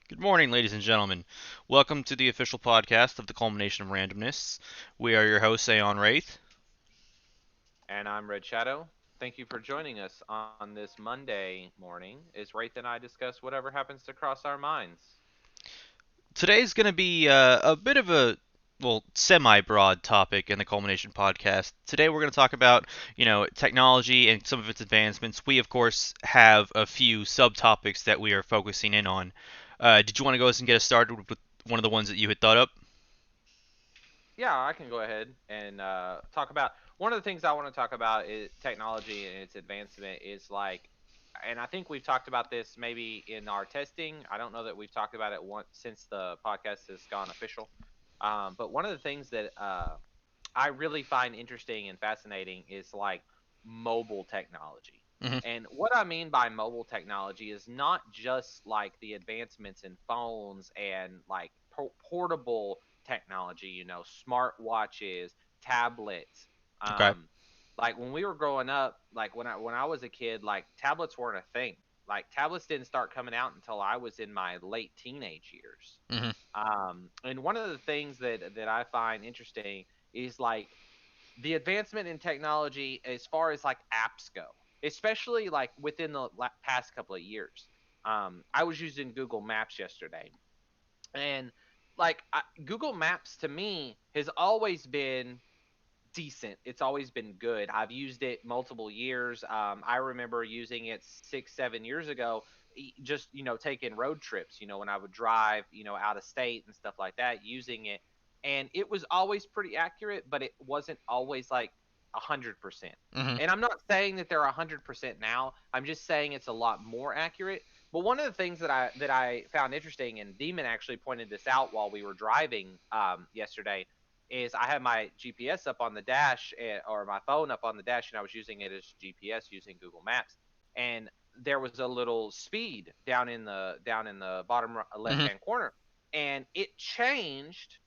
Good morning, ladies and gentlemen. Welcome to the official podcast of the Culmination of Randomness. We are your hosts, Aeon Wraith. And I'm Red Shadow. Thank you for joining us on this Monday morning as Wraith and I discuss whatever happens to cross our minds. Today's going to be a bit of a, well, semi-broad topic in the Culmination podcast. Today we're going to talk about, technology and some of its advancements. We, of course, have a few subtopics that we are focusing in on. Did you want to go ahead and get us started with one of the ones that you had thought up? Yeah, I can go ahead and talk about one of the things I want to talk about is technology and its advancement is like, and I think we've talked about this maybe in our testing. I don't know that we've talked about it once since the podcast has gone official. But one of the things that I really find interesting and fascinating is like mobile technology. Hmm. And what I mean by mobile technology is not just like the advancements in phones and like portable technology, smart watches, tablets. Okay. Like when we were growing up, like when I was a kid, like tablets weren't a thing. Like tablets didn't start coming out until I was in my late teenage years. Hmm. And one of the things that I find interesting is like the advancement in technology as far as like apps go, especially like within the past couple of years. I was using Google Maps yesterday, and like Google Maps to me has always been decent. It's always been good. I've used it multiple years. I remember using it 6, 7 years ago, just taking road trips. When I would drive, out of state and stuff like that, using it, and it was always pretty accurate, but it wasn't always like 100%. Hmm. And I'm not saying that they're 100% now. I'm just saying it's a lot more accurate. But one of the things that I found interesting, and Demon actually pointed this out while we were driving yesterday, is I had my GPS up on the dash or my phone up on the dash, and I was using it as GPS using Google Maps, and there was a little speed down in the bottom left Hmm. hand corner, and it changed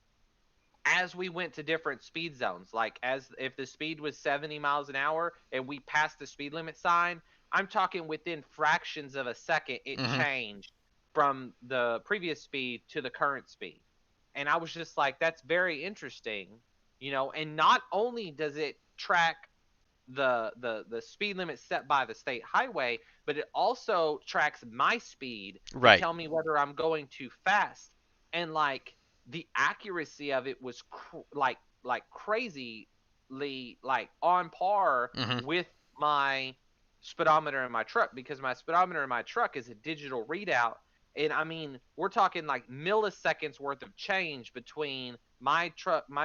as we went to different speed zones. Like as if the speed was 70 miles an hour and we passed the speed limit sign, I'm talking within fractions of a second it Hmm. changed from the previous speed to the current speed. And I was just like, that's very interesting, and not only does it track the speed limit set by the state highway, but it also tracks my speed to Right. tell me whether I'm going too fast. And like the accuracy of it was like crazily like on par Hmm. with my speedometer in my truck, because my speedometer in my truck is a digital readout. And I mean, we're talking like milliseconds worth of change between my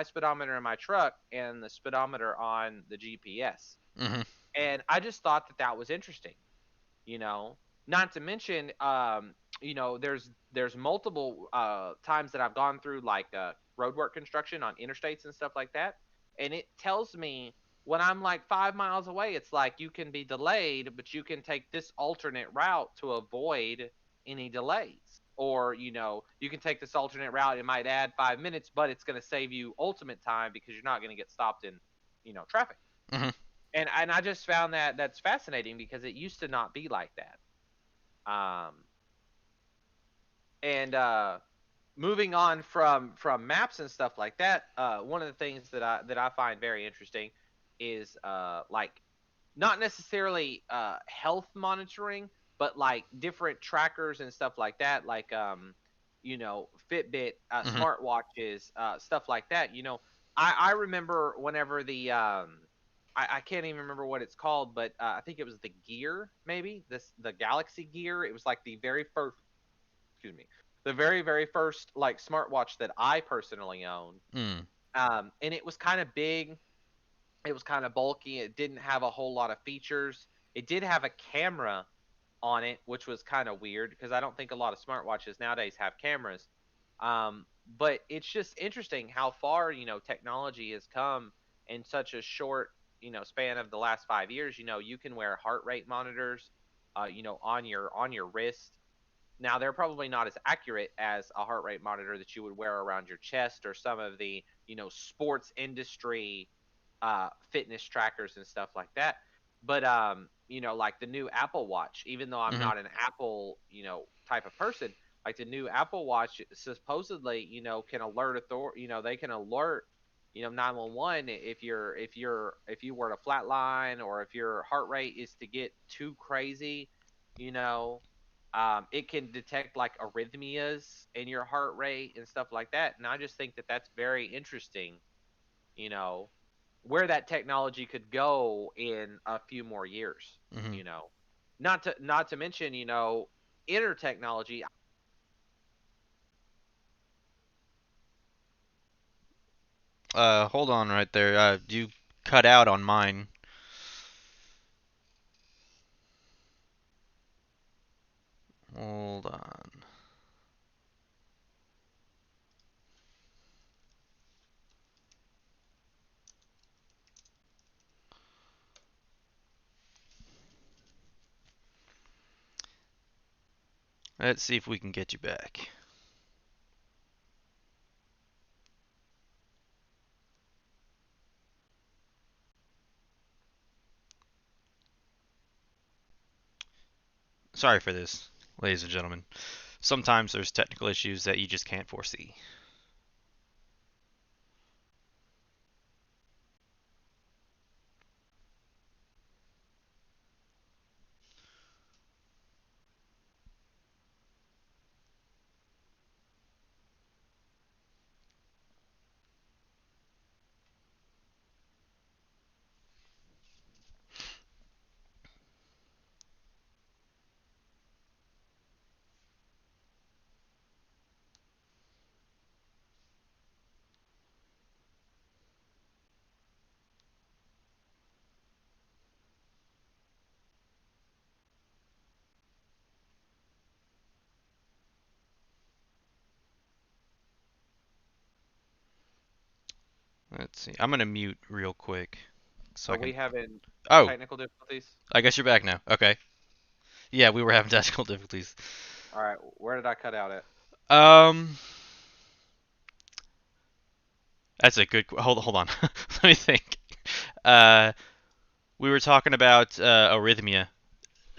speedometer in my truck and the speedometer on the GPS. Hmm. And I just thought that was interesting, you know. Not to mention, there's multiple times that I've gone through like roadwork construction on interstates and stuff like that, and it tells me when I'm like 5 miles away, it's like you can be delayed, but you can take this alternate route to avoid any delays. Or you can take this alternate route. It might add 5 minutes, but it's going to save you ultimate time because you're not going to get stopped in traffic. Hmm. And I just found that's fascinating because it used to not be like that. And moving on from maps and stuff like that, one of the things that I find very interesting is like not necessarily health monitoring, but like different trackers and stuff like that, like Fitbit, Hmm. smartwatches, stuff like that. I remember whenever I can't even remember what it's called, but I think it was the Gear, maybe the Galaxy Gear. It was like the very first, excuse me, the very very first like smartwatch that I personally owned. Mm. And it was kind of big, it was kind of bulky. It didn't have a whole lot of features. It did have a camera on it, which was kind of weird because I don't think a lot of smartwatches nowadays have cameras. But it's just interesting how far technology has come in such a short span of the last 5 years. You can wear heart rate monitors, on your wrist. Now they're probably not as accurate as a heart rate monitor that you would wear around your chest or some of the sports industry fitness trackers and stuff like that. But like the new Apple Watch, even though I'm Hmm. not an Apple type of person, Like the new Apple Watch supposedly, can alert they can alert, 911 if you were to flatline, or if your heart rate is to get too crazy, you know, it can detect like arrhythmias in your heart rate and stuff like that. And I just think that that's very interesting, you know, where that technology could go in a few more years, Hmm. you know. Not to mention, inner technology. Hold on right there. You cut out on mine. Hold on. Let's see if we can get you back. Sorry for this, ladies and gentlemen. Sometimes there's technical issues that you just can't foresee. Let's see. I'm gonna mute real quick so I Are can. we having Oh, technical difficulties? I guess you're back now. Okay. Yeah, we were having technical difficulties. All right, where did I cut out at? Um, that's a good. Hold on. Let me think. Uh, we were talking about arrhythmia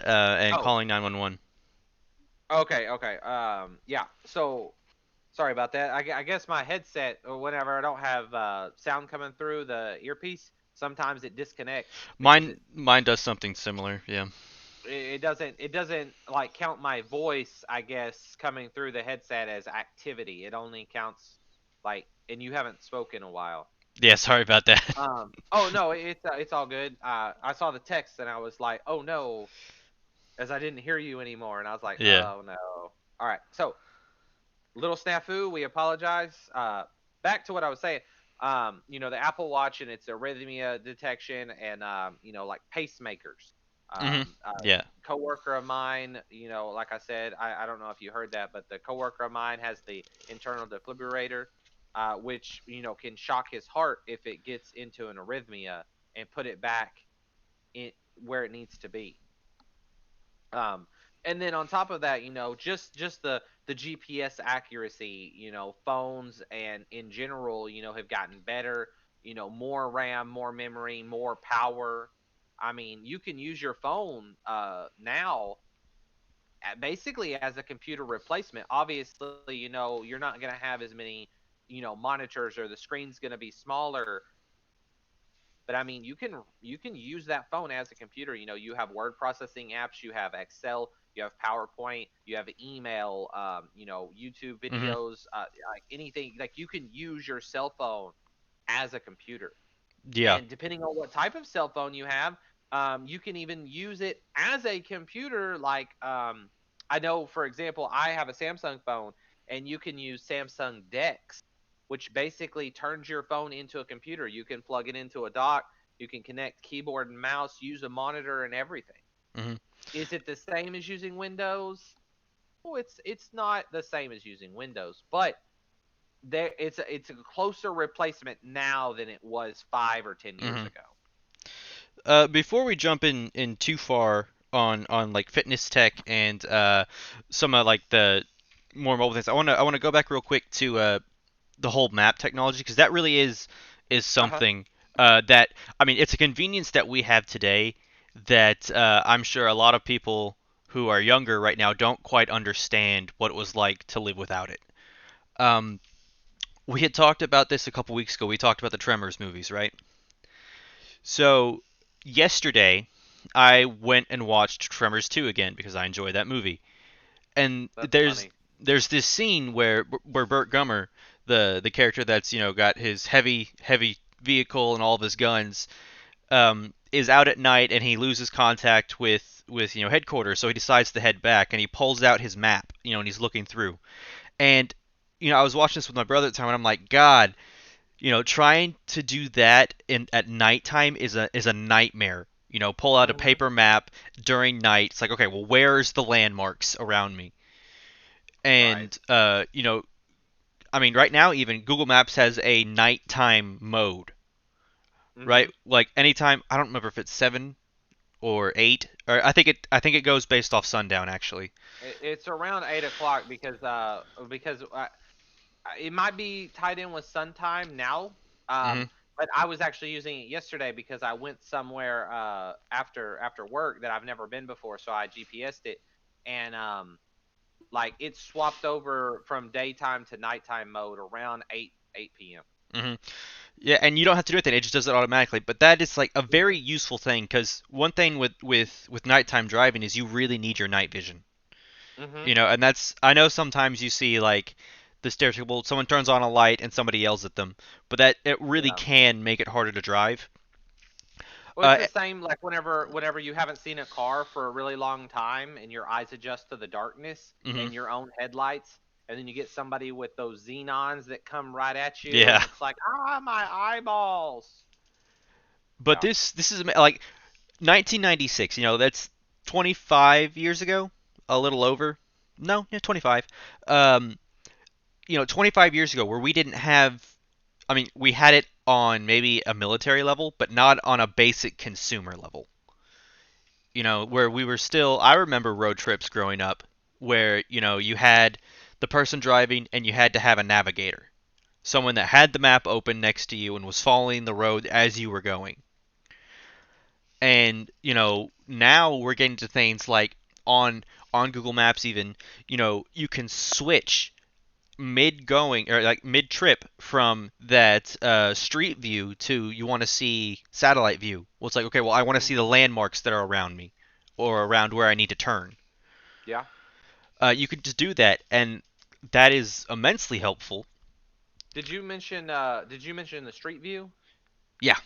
and Oh, calling 911. okay, okay. Yeah. So sorry about that. I guess my headset, or whenever I don't have sound coming through the earpiece, sometimes it disconnects because Mine does something similar. Yeah. it doesn't like count my voice, I guess, coming through the headset as activity. It only counts like, and you haven't spoken in a while. Yeah. Sorry about that. Oh no, it's all good. I saw the text and I was like, oh no, as I didn't hear you anymore, and I was like, Yeah. oh no. All right, so little snafu. We apologize. Back to what I was saying. The Apple Watch and its arrhythmia detection, and like pacemakers. Mhm. Yeah. Coworker of mine, like I said, I don't know if you heard that, but the coworker of mine has the internal defibrillator, which can shock his heart if it gets into an arrhythmia and put it back in where it needs to be. Um, and then on top of that, just the GPS accuracy, phones and in general, have gotten better. More RAM, more memory, more power. I mean, you can use your phone now basically as a computer replacement. Obviously, you're not going to have as many, monitors, or the screen's going to be smaller, but I mean, you can use that phone as a computer. You have word processing apps, you have Excel, you have PowerPoint, you have email, YouTube Mhm. videos, like anything. Like you can use your cell phone as a computer. Yeah. And depending on what type of cell phone you have, you can even use it as a computer. Like, I know, for example, I have a Samsung phone, and you can use Samsung Dex, which basically turns your phone into a computer. You can plug it into a dock, you can connect keyboard and mouse, use a monitor, and everything. Mhm. Is it the same as using Windows? Oh, it's not the same as using Windows, but it's a closer replacement now than it was 5 or 10 years Mhm. ago. Before we jump in too far on like fitness tech and some of like the more mobile things, I want to go back real quick to the whole map technology because that really is Uh-huh. something that I mean it's a convenience that we have today that I'm sure a lot of people who are younger right now don't quite understand what it was like to live without it. Um, we had talked about this a couple weeks ago. We talked about the Tremors movies, right? So yesterday, I went and watched Tremors 2 again because I enjoyed that movie. And That's there's funny. there's this scene where Burt Gummer, the character that's got his heavy vehicle and all of his guns, is out at night and he loses contact with headquarters, so he decides to head back and he pulls out his map, and he's looking through. And I was watching this with my brother at the time and I'm like, God, trying to do that in at nighttime is a nightmare. Pull out a Hmm. paper map during night. It's like, okay, well, where's the landmarks around me? Right. And I mean, right now even Google Maps has a nighttime mode, right? Hmm. Like anytime, I don't remember if it's 7 or 8, or I think it goes based off sundown actually. It's around 8 o'clock because it might be tied in with sun time now. Hmm. But I was actually using it yesterday because I went somewhere after work that I've never been before, so I GPSed it, and like it swapped over from daytime to nighttime mode around 8 p.m. Hmm. Yeah, and you don't have to do anything; it just does it automatically. But that is like a very useful thing because one thing with nighttime driving is you really need your night vision. Mm-hmm. And that's I know sometimes you see like the stereotypical someone turns on a light and somebody yells at them, but that it really Yeah. can make it harder to drive. Well, it's Uh, the same like whenever you haven't seen a car for a really long time and your eyes adjust to the darkness mhm. and your own headlights, and then you get somebody with those xenons that come right at you, Yeah, and it's like, my eyeballs. but Yeah. this is like 1996. That's 25 years ago, a little over. No, yeah, 25. Um, 25 years ago, where we didn't have. I mean, we had it on maybe a military level, but not on a basic consumer level. Where we were still. I remember road trips growing up, where you had the person driving and you had to have a navigator, someone that had the map open next to you and was following the road as you were going. And now we're getting to things like on Google Maps even, you can switch mid going or like mid trip from that street view to you want to see satellite view. Well, it's like, okay, well, I want to see the Hmm. landmarks that are around me or around where I need to turn. Yeah. You can just do that, and that is immensely helpful. Did you mention the street view? Yeah.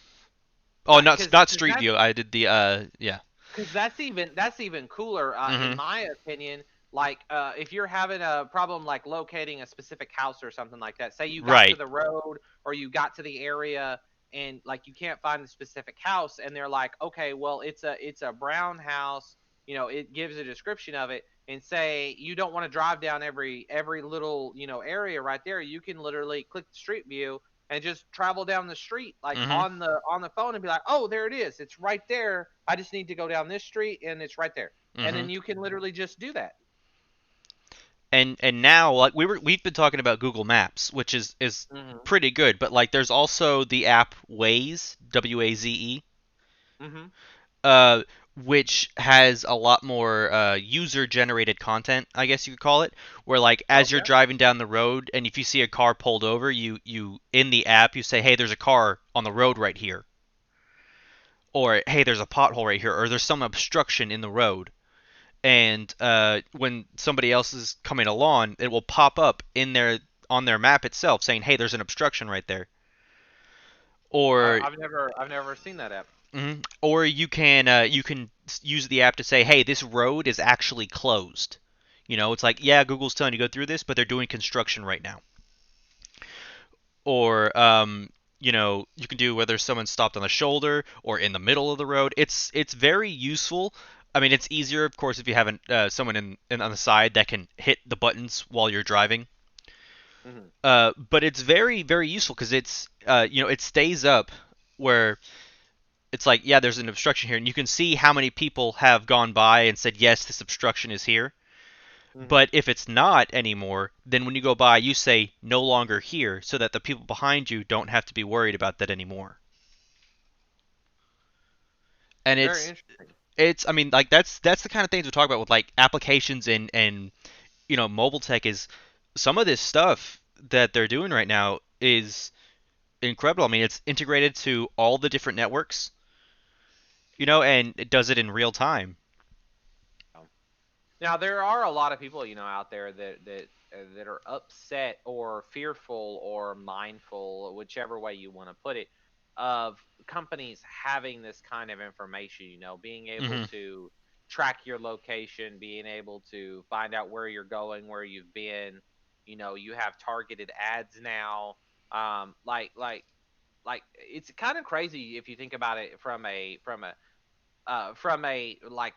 Oh, not Because not street that's view. I did the yeah. because that's even cooler, in Mhm. my opinion. Like, if you're having a problem like locating a specific house or something like that, say you got to Right. the road or you got to the area and like you can't find the specific house, and they're like, okay, well, it's a brown house. It gives a description of it, and say you don't want to drive down every little area right there. You can literally click the street view and just travel down the street like Mhm. on the phone and be like, "Oh, there it is. It's right there. I just need to go down this street and it's right there." And Mhm. then you can literally just do that. And now like we've been talking about Google Maps, which is Mhm. pretty good, but like there's also the app Waze, Waze, Mhm. uh, which has a lot more user generated content, I guess you could call it, where like as you're Okay. driving down the road and if you see a car pulled over, you in the app you say, "Hey, there's a car on the road right here." Or, "Hey, there's a pothole right here," or "There's some obstruction in the road." And when somebody else is coming along, it will pop up in their on their map itself saying, "Hey, there's an obstruction right there." I, Or I've never seen that app. or you can use the app to say, "Hey, this road is actually closed." It's like, yeah, Google's telling you to go through this, but they're doing construction right now. Or you can do whether someone stopped on the shoulder or in the middle of the road. It's very useful. I mean, it's easier, of course, if you have someone in on the side that can hit the buttons while you're driving. Mhm. But it's very very useful because it stays up where it's like, yeah, there's an obstruction here, and you can see how many people have gone by and said, yes, this obstruction is here. Mhm. But if it's not anymore, then when you go by, you say no longer here, so that the people behind you don't have to be worried about that anymore. And Very it's interesting. It's, I mean, like that's the kind of things we talk about with like applications and mobile tech is some of this stuff that they're doing right now is incredible. I mean, it's integrated to all the different networks, and it does it in real time. Now there are a lot of people, out there that are upset or fearful or mindful, whichever way you want to put it, of companies having this kind of information. Being able Hmm. to track your location, being able to find out where you're going, where you've been. You have targeted ads now. Like it's kind of crazy if you think about it from a like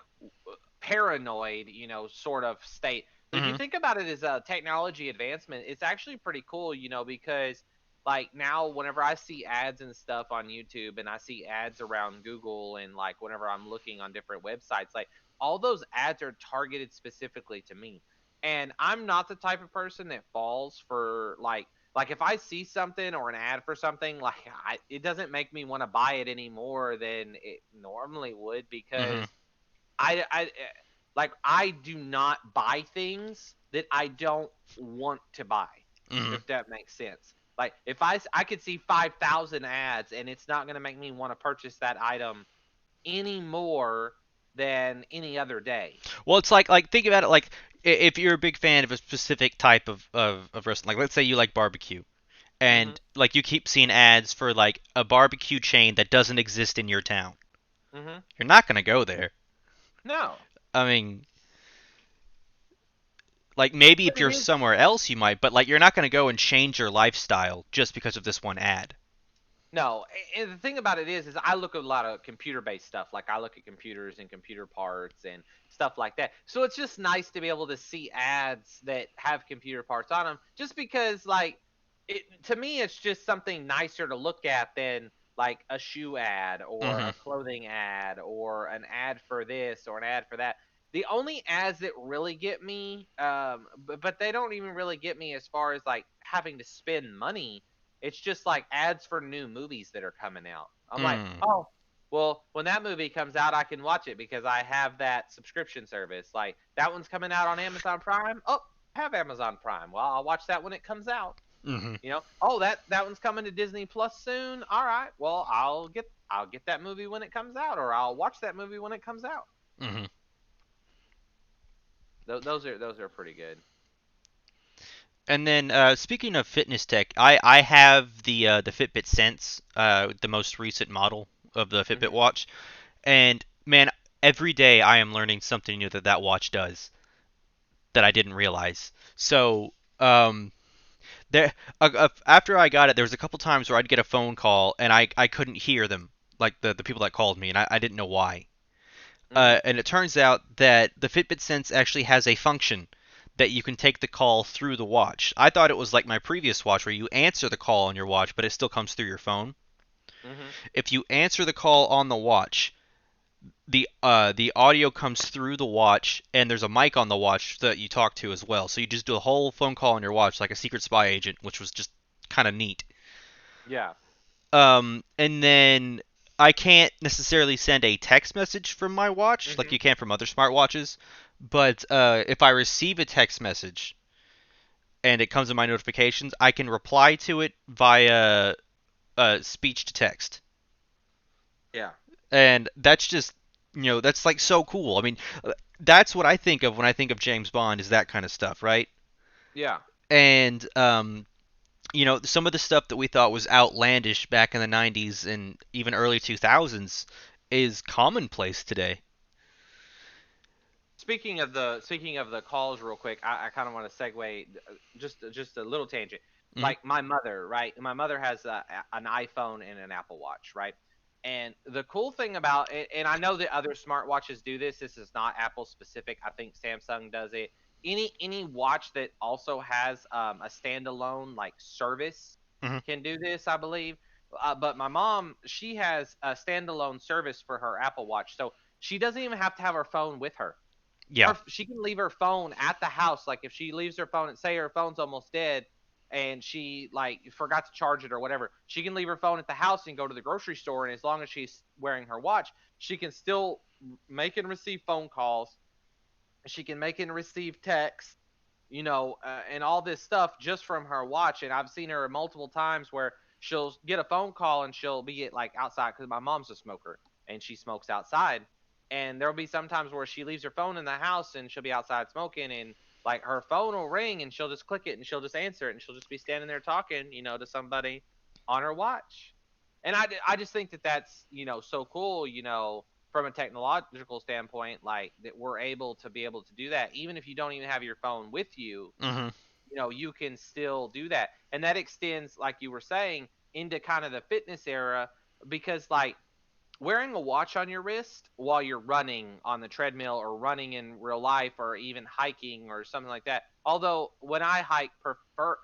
paranoid, sort of state. But if you Hmm. think about it as a technology advancement, it's actually pretty cool, because like now whenever I see ads and stuff on YouTube and I see ads around Google and like whenever I'm looking on different websites, like all those ads are targeted specifically to me. And I'm not the type of person that falls for like if I see something or an ad for something, like it doesn't make me want to buy it any more than it normally would Hmm. because I like I do not buy things that I don't want to buy, Hmm. if that makes sense. Like if I could see 5,000 ads and it's not going to make me want to purchase that item any more than any other day. Well, it's like think about it like if you're a big fan of a specific type of restaurant, like let's say you like barbecue, Mhm. and like you keep seeing ads for like a barbecue chain that doesn't exist in your town. Mhm. You're not gonna go there. No. I mean, like maybe But if it you're is. somewhere else you might, but like you're not gonna go and change your lifestyle just because of this one ad. No, and the thing about it is I look at a lot of computer-based stuff. Like I look at computers and computer parts and stuff like that. So it's just nice to be able to see ads that have computer parts on them, just because, like, to me, it's just something nicer to look at than like a shoe ad or Hmm. a clothing ad or an ad for this or an ad for that. The only ads that really get me, but they don't even really get me as far as like having to spend money. It's just like ads for new movies that are coming out. I'm like, Mm. oh, well, when that movie comes out, I can watch it because I have that subscription service. Like that one's coming out on Amazon Prime. Oh, I have Amazon Prime. Well, I'll watch that when it comes out. Hmm. Oh, that one's coming to Disney Plus soon. All right. Well, I'll get that movie when it comes out, or I'll watch that movie when it comes out. Hmm. Those are pretty good. And then speaking of fitness tech, I have the Fitbit Sense, the most recent model of the Fitbit Hmm. watch, and man, every day I am learning something new that watch does that I didn't realize. So there, after I got it, there was a couple times where I'd get a phone call and I couldn't hear them, like the people that called me, and I didn't know why. Hmm. And it turns out that the Fitbit Sense actually has a function that you can take the call through the watch. I thought it was like my previous watch where you answer the call on your watch, but it still comes through your phone. Hmm. If you answer the call on the watch, the audio comes through the watch, and there's a mic on the watch that you talk to as well. So you just do a whole phone call on your watch like a secret spy agent, which was just kind of neat. Yeah. And then I can't necessarily send a text message from my watch like Hmm. you can from other smartwatches, but if I receive a text message and it comes in my notifications, I can reply to it via speech to text, Yeah. and that's just that's like so cool. I mean, that's what I think of when I think of James Bond is that kind of stuff, right? Yeah. And some of the stuff that we thought was outlandish back in the 90s and even early 2000s is commonplace today. Speaking of the calls, real quick, I kind of want to segue just a little tangent. Hmm. Like my mother, right? My mother has an iPhone and an Apple Watch, right? And the cool thing about it, and I know that other smartwatches do this. This is not Apple specific. I think Samsung does it. Any watch that also has a standalone like service Hmm. can do this, I believe. But my mom, she has a standalone service for her Apple Watch, so she doesn't even have to have her phone with her. Yeah. She can leave her phone at the house. Like if she leaves her phone and say her phone's almost dead and she like forgot to charge it or whatever, she can leave her phone at the house and go to the grocery store, and as long as she's wearing her watch, she can still make and receive phone calls. She can make and receive texts, and all this stuff just from her watch. And I've seen her multiple times where she'll get a phone call and she'll be at like outside because my mom's a smoker and she smokes outside. And there'll be sometimes where she leaves her phone in the house and she'll be outside smoking, and like her phone will ring and she'll just click it and she'll just answer it and she'll just be standing there talking, to somebody on her watch. And I just think that that's, so cool, from a technological standpoint, like that we're able to do that, even if you don't even have your phone with you. Hmm. You can still do that, and that extends, like you were saying, into kind of the fitness era, because like wearing a watch on your wrist while you're running on the treadmill or running in real life or even hiking or something like that. Although when I hike, prefer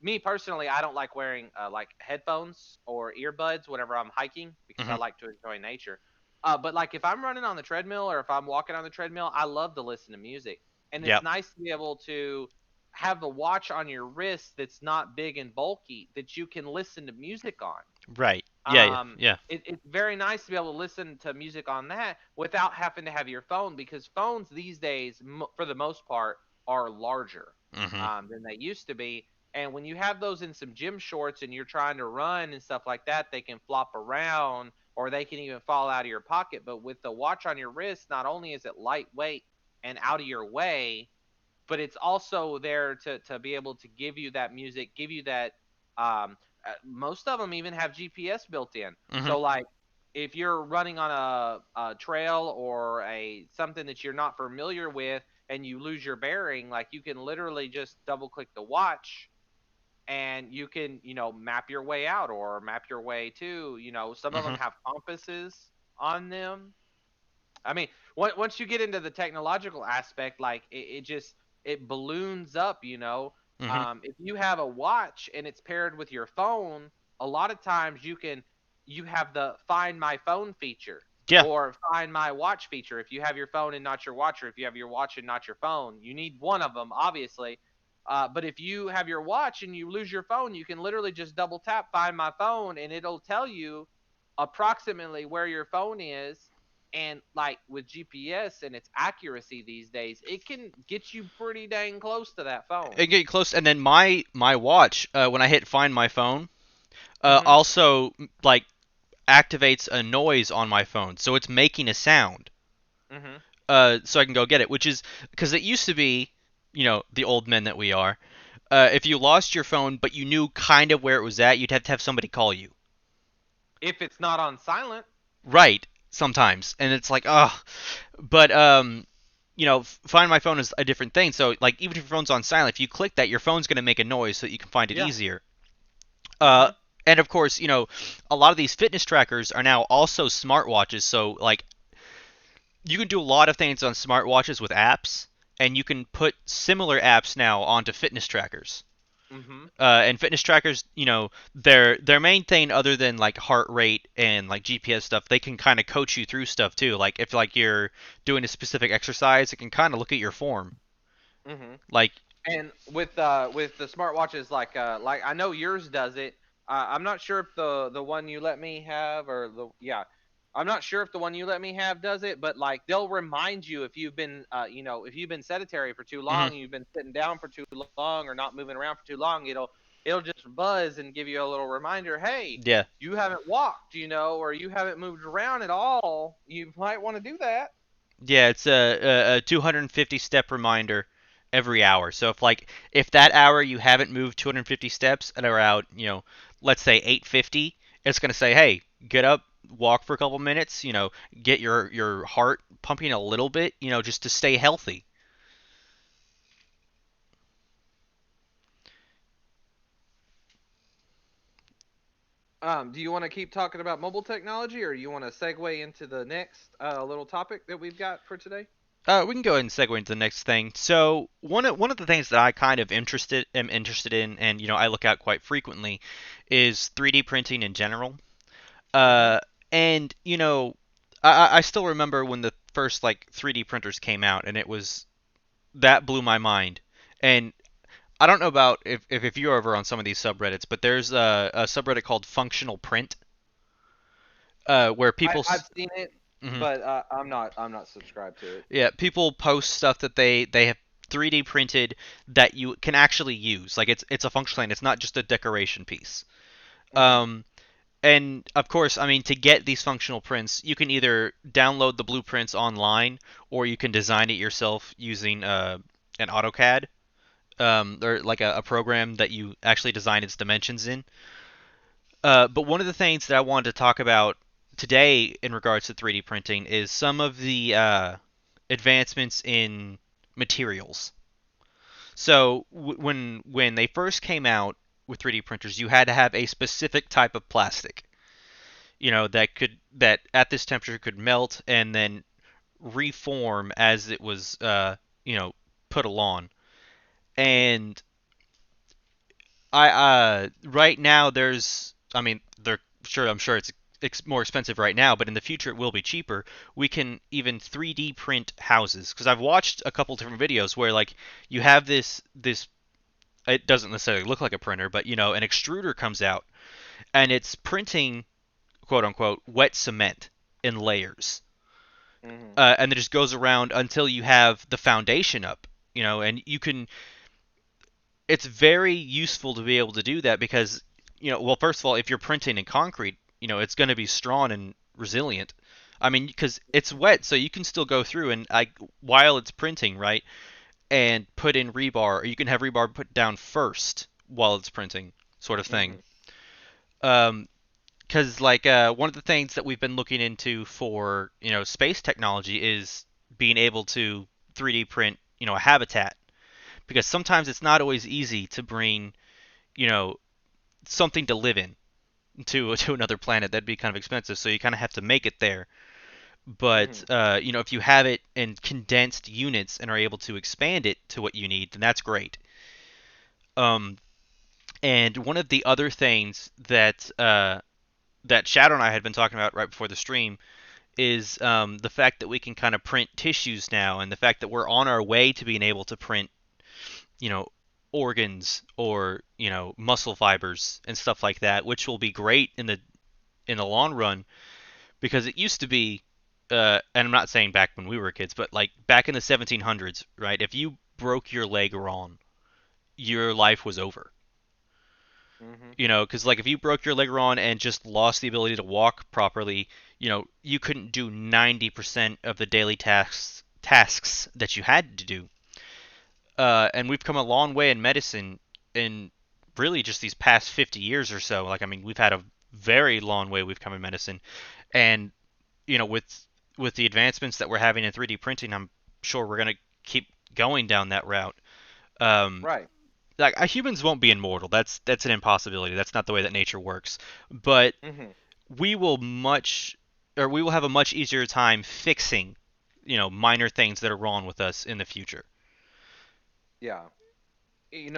me personally, I don't like wearing like headphones or earbuds whenever I'm hiking because I Hmm. like to enjoy nature. But like if I'm running on the treadmill or if I'm walking on the treadmill, I love to listen to music, and it's Yep. nice to be able to have the watch on your wrist that's not big and bulky that you can listen to music on. Right. Yeah. Yeah. um Yeah. it's very nice to be able to listen to music on that without having to have your phone, because phones these days, for the most part, are larger Hmm. than they used to be. And when you have those in some gym shorts and you're trying to run and stuff like that, they can flop around or they can even fall out of your pocket. But with the watch on your wrist, not only is it lightweight and out of your way, but it's also there to be able to give you that music, give you that. Most of them even have GPS built in. Hmm. So like if you're running on a trail or a something that you're not familiar with and you lose your bearing, like you can literally just double click the watch and you can, map your way out or map your way to, some of them Hmm. have compasses on them. I mean, once you get into the technological aspect, like it just it balloons up. Hmm. If you have a watch and it's paired with your phone, a lot of times you have the Find My Phone feature Yeah. or Find My Watch feature. If you have your phone and not your watch, or if you have your watch and not your phone, you need one of them, obviously. But if you have your watch and you lose your phone, you can literally just double tap Find My Phone, and it'll tell you approximately where your phone is. And like with GPS and its accuracy these days, it can get you pretty dang close to that phone. And get close, and then my watch, when I hit find my phone, Mhm. also like activates a noise on my phone, so it's making a sound. Mhm. So I can go get it, which is because it used to be, the old men that we are. If you lost your phone, but you knew kind of where it was at, you'd have to have somebody call you. If it's not on silent. Right, sometimes, and it's like, oh, but Find My Phone is a different thing. So like, even if your phone's on silent, if you click that, your phone's gonna make a noise so that you can find it Yeah. easier. Uh, Mhm. and of course, a lot of these fitness trackers are now also smartwatches. So like, you can do a lot of things on smartwatches with apps, and you can put similar apps now onto fitness trackers. Mhm. And fitness trackers, their main thing, other than like heart rate and like GPS stuff, they can kind of coach you through stuff too. Like if like you're doing a specific exercise, it can kind of look at your form. Mhm. Like, And with the smartwatches, like I know yours does it. I'm not sure if the one you let me have, or the yeah, I'm not sure if the one you let me have does it, but like they'll remind you if you've been if you've been sedentary for too mhm, long, you've been sitting down for too long or not moving around for too long, it'll just buzz and give you a little reminder, hey, yeah, you haven't walked, or you haven't moved around at all. You might want to do that. yeah, it's a 250 step reminder every hour. So if that hour you haven't moved 250 steps and are out, let's say 850, it's gonna say, hey, get up, walk for a couple minutes, get your heart pumping a little bit, just to stay healthy. Do you want to keep talking about mobile technology, or you want to segue into the next little topic that we've got for today? We can go ahead and segue into the next thing. So one of the things that I kind of interested in, and I look at quite frequently, is 3D printing in general. Mm-hmm. Uh, and I still remember when the first like 3D printers came out, and it was that blew my mind. And I don't know about if you're over on some of these subreddits, but there's a subreddit called Functional Print, where people I've seen it. Hmm. but I'm not subscribed to it. Yeah, people post stuff that they have 3D printed that you can actually use. Like it's a functional thing. It's not just a decoration piece. Hmm. Um, and of course, I mean, to get these functional prints, you can either download the blueprints online or you can design it yourself using an AutoCAD, or like a program that you actually design its dimensions in. But one of the things that I wanted to talk about today in regards to 3D printing is some of the advancements in materials. So when they first came out with 3D printers, you had to have a specific type of plastic, that at this temperature could melt and then reform as it was you know put along. And I right now there's I mean they're sure I'm sure it's more expensive right now, but in the future it will be cheaper. We can even 3D print houses because I've watched a couple different videos where like you have this it doesn't necessarily look like a printer, but an extruder comes out and it's printing quote unquote wet cement in layers. Hmm. And it just goes around until you have the foundation up, and you can. It's very useful to be able to do that because, well, first of all, if you're printing in concrete, it's going to be strong and resilient. I mean, because it's wet, so you can still go through and while it's printing, right, and put in rebar, or you can have rebar put down first while it's printing, sort of thing. Hmm. Um, because like one of the things that we've been looking into for space technology is being able to 3D print a habitat because sometimes it's not always easy to bring you know something to live in to another planet. That'd be kind of expensive, so you kind of have to make it there. But Hmm. if you have it in condensed units and are able to expand it to what you need, then that's great. um and one of the other things that Shadow and I had been talking about right before the stream is the fact that we can kind of print tissues now, and the fact that we're on our way to being able to print, you know, organs or muscle fibers and stuff like that, which will be great in the long run because it used to be, and I'm not saying back when we were kids, but like back in the 1700s, right? If you broke your leg wrong, your life was over. Hmm. Because like if you broke your leg wrong and just lost the ability to walk properly, you couldn't do 90% of the daily tasks that you had to do. And we've come a long way in medicine in really just these past 50 years or so. Like I mean, we've had a very long way we've come in medicine, and with the advancements that we're having in 3D printing, I'm sure we're gonna keep going down that route. Um, Right. like humans won't be immortal. That's an impossibility. That's not the way that nature works. But Hmm. we will we will have a much easier time fixing, minor things that are wrong with us in the future. Yeah.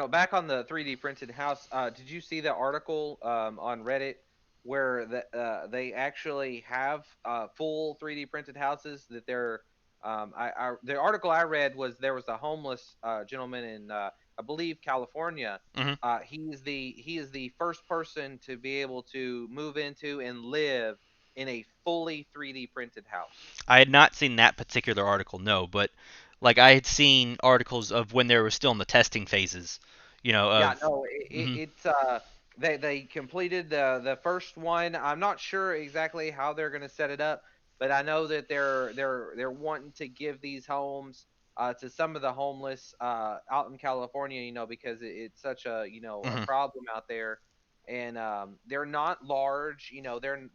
Back on the 3D printed house, did you see the article on Reddit where they actually have full 3D printed houses that they're the article I read was there was a homeless gentleman in I believe California. Hmm. He is the first person to be able to move into and live in a fully 3D printed house. I had not seen that particular article, no, but like I had seen articles of when they were still in the testing phases, Yeah, of. no, Hmm. it's they completed the first one. I'm not sure exactly how they're going to set it up, but I know that they're wanting to give these homes to some of the homeless out in California, because it's such a Hmm. problem out there, and they're not large,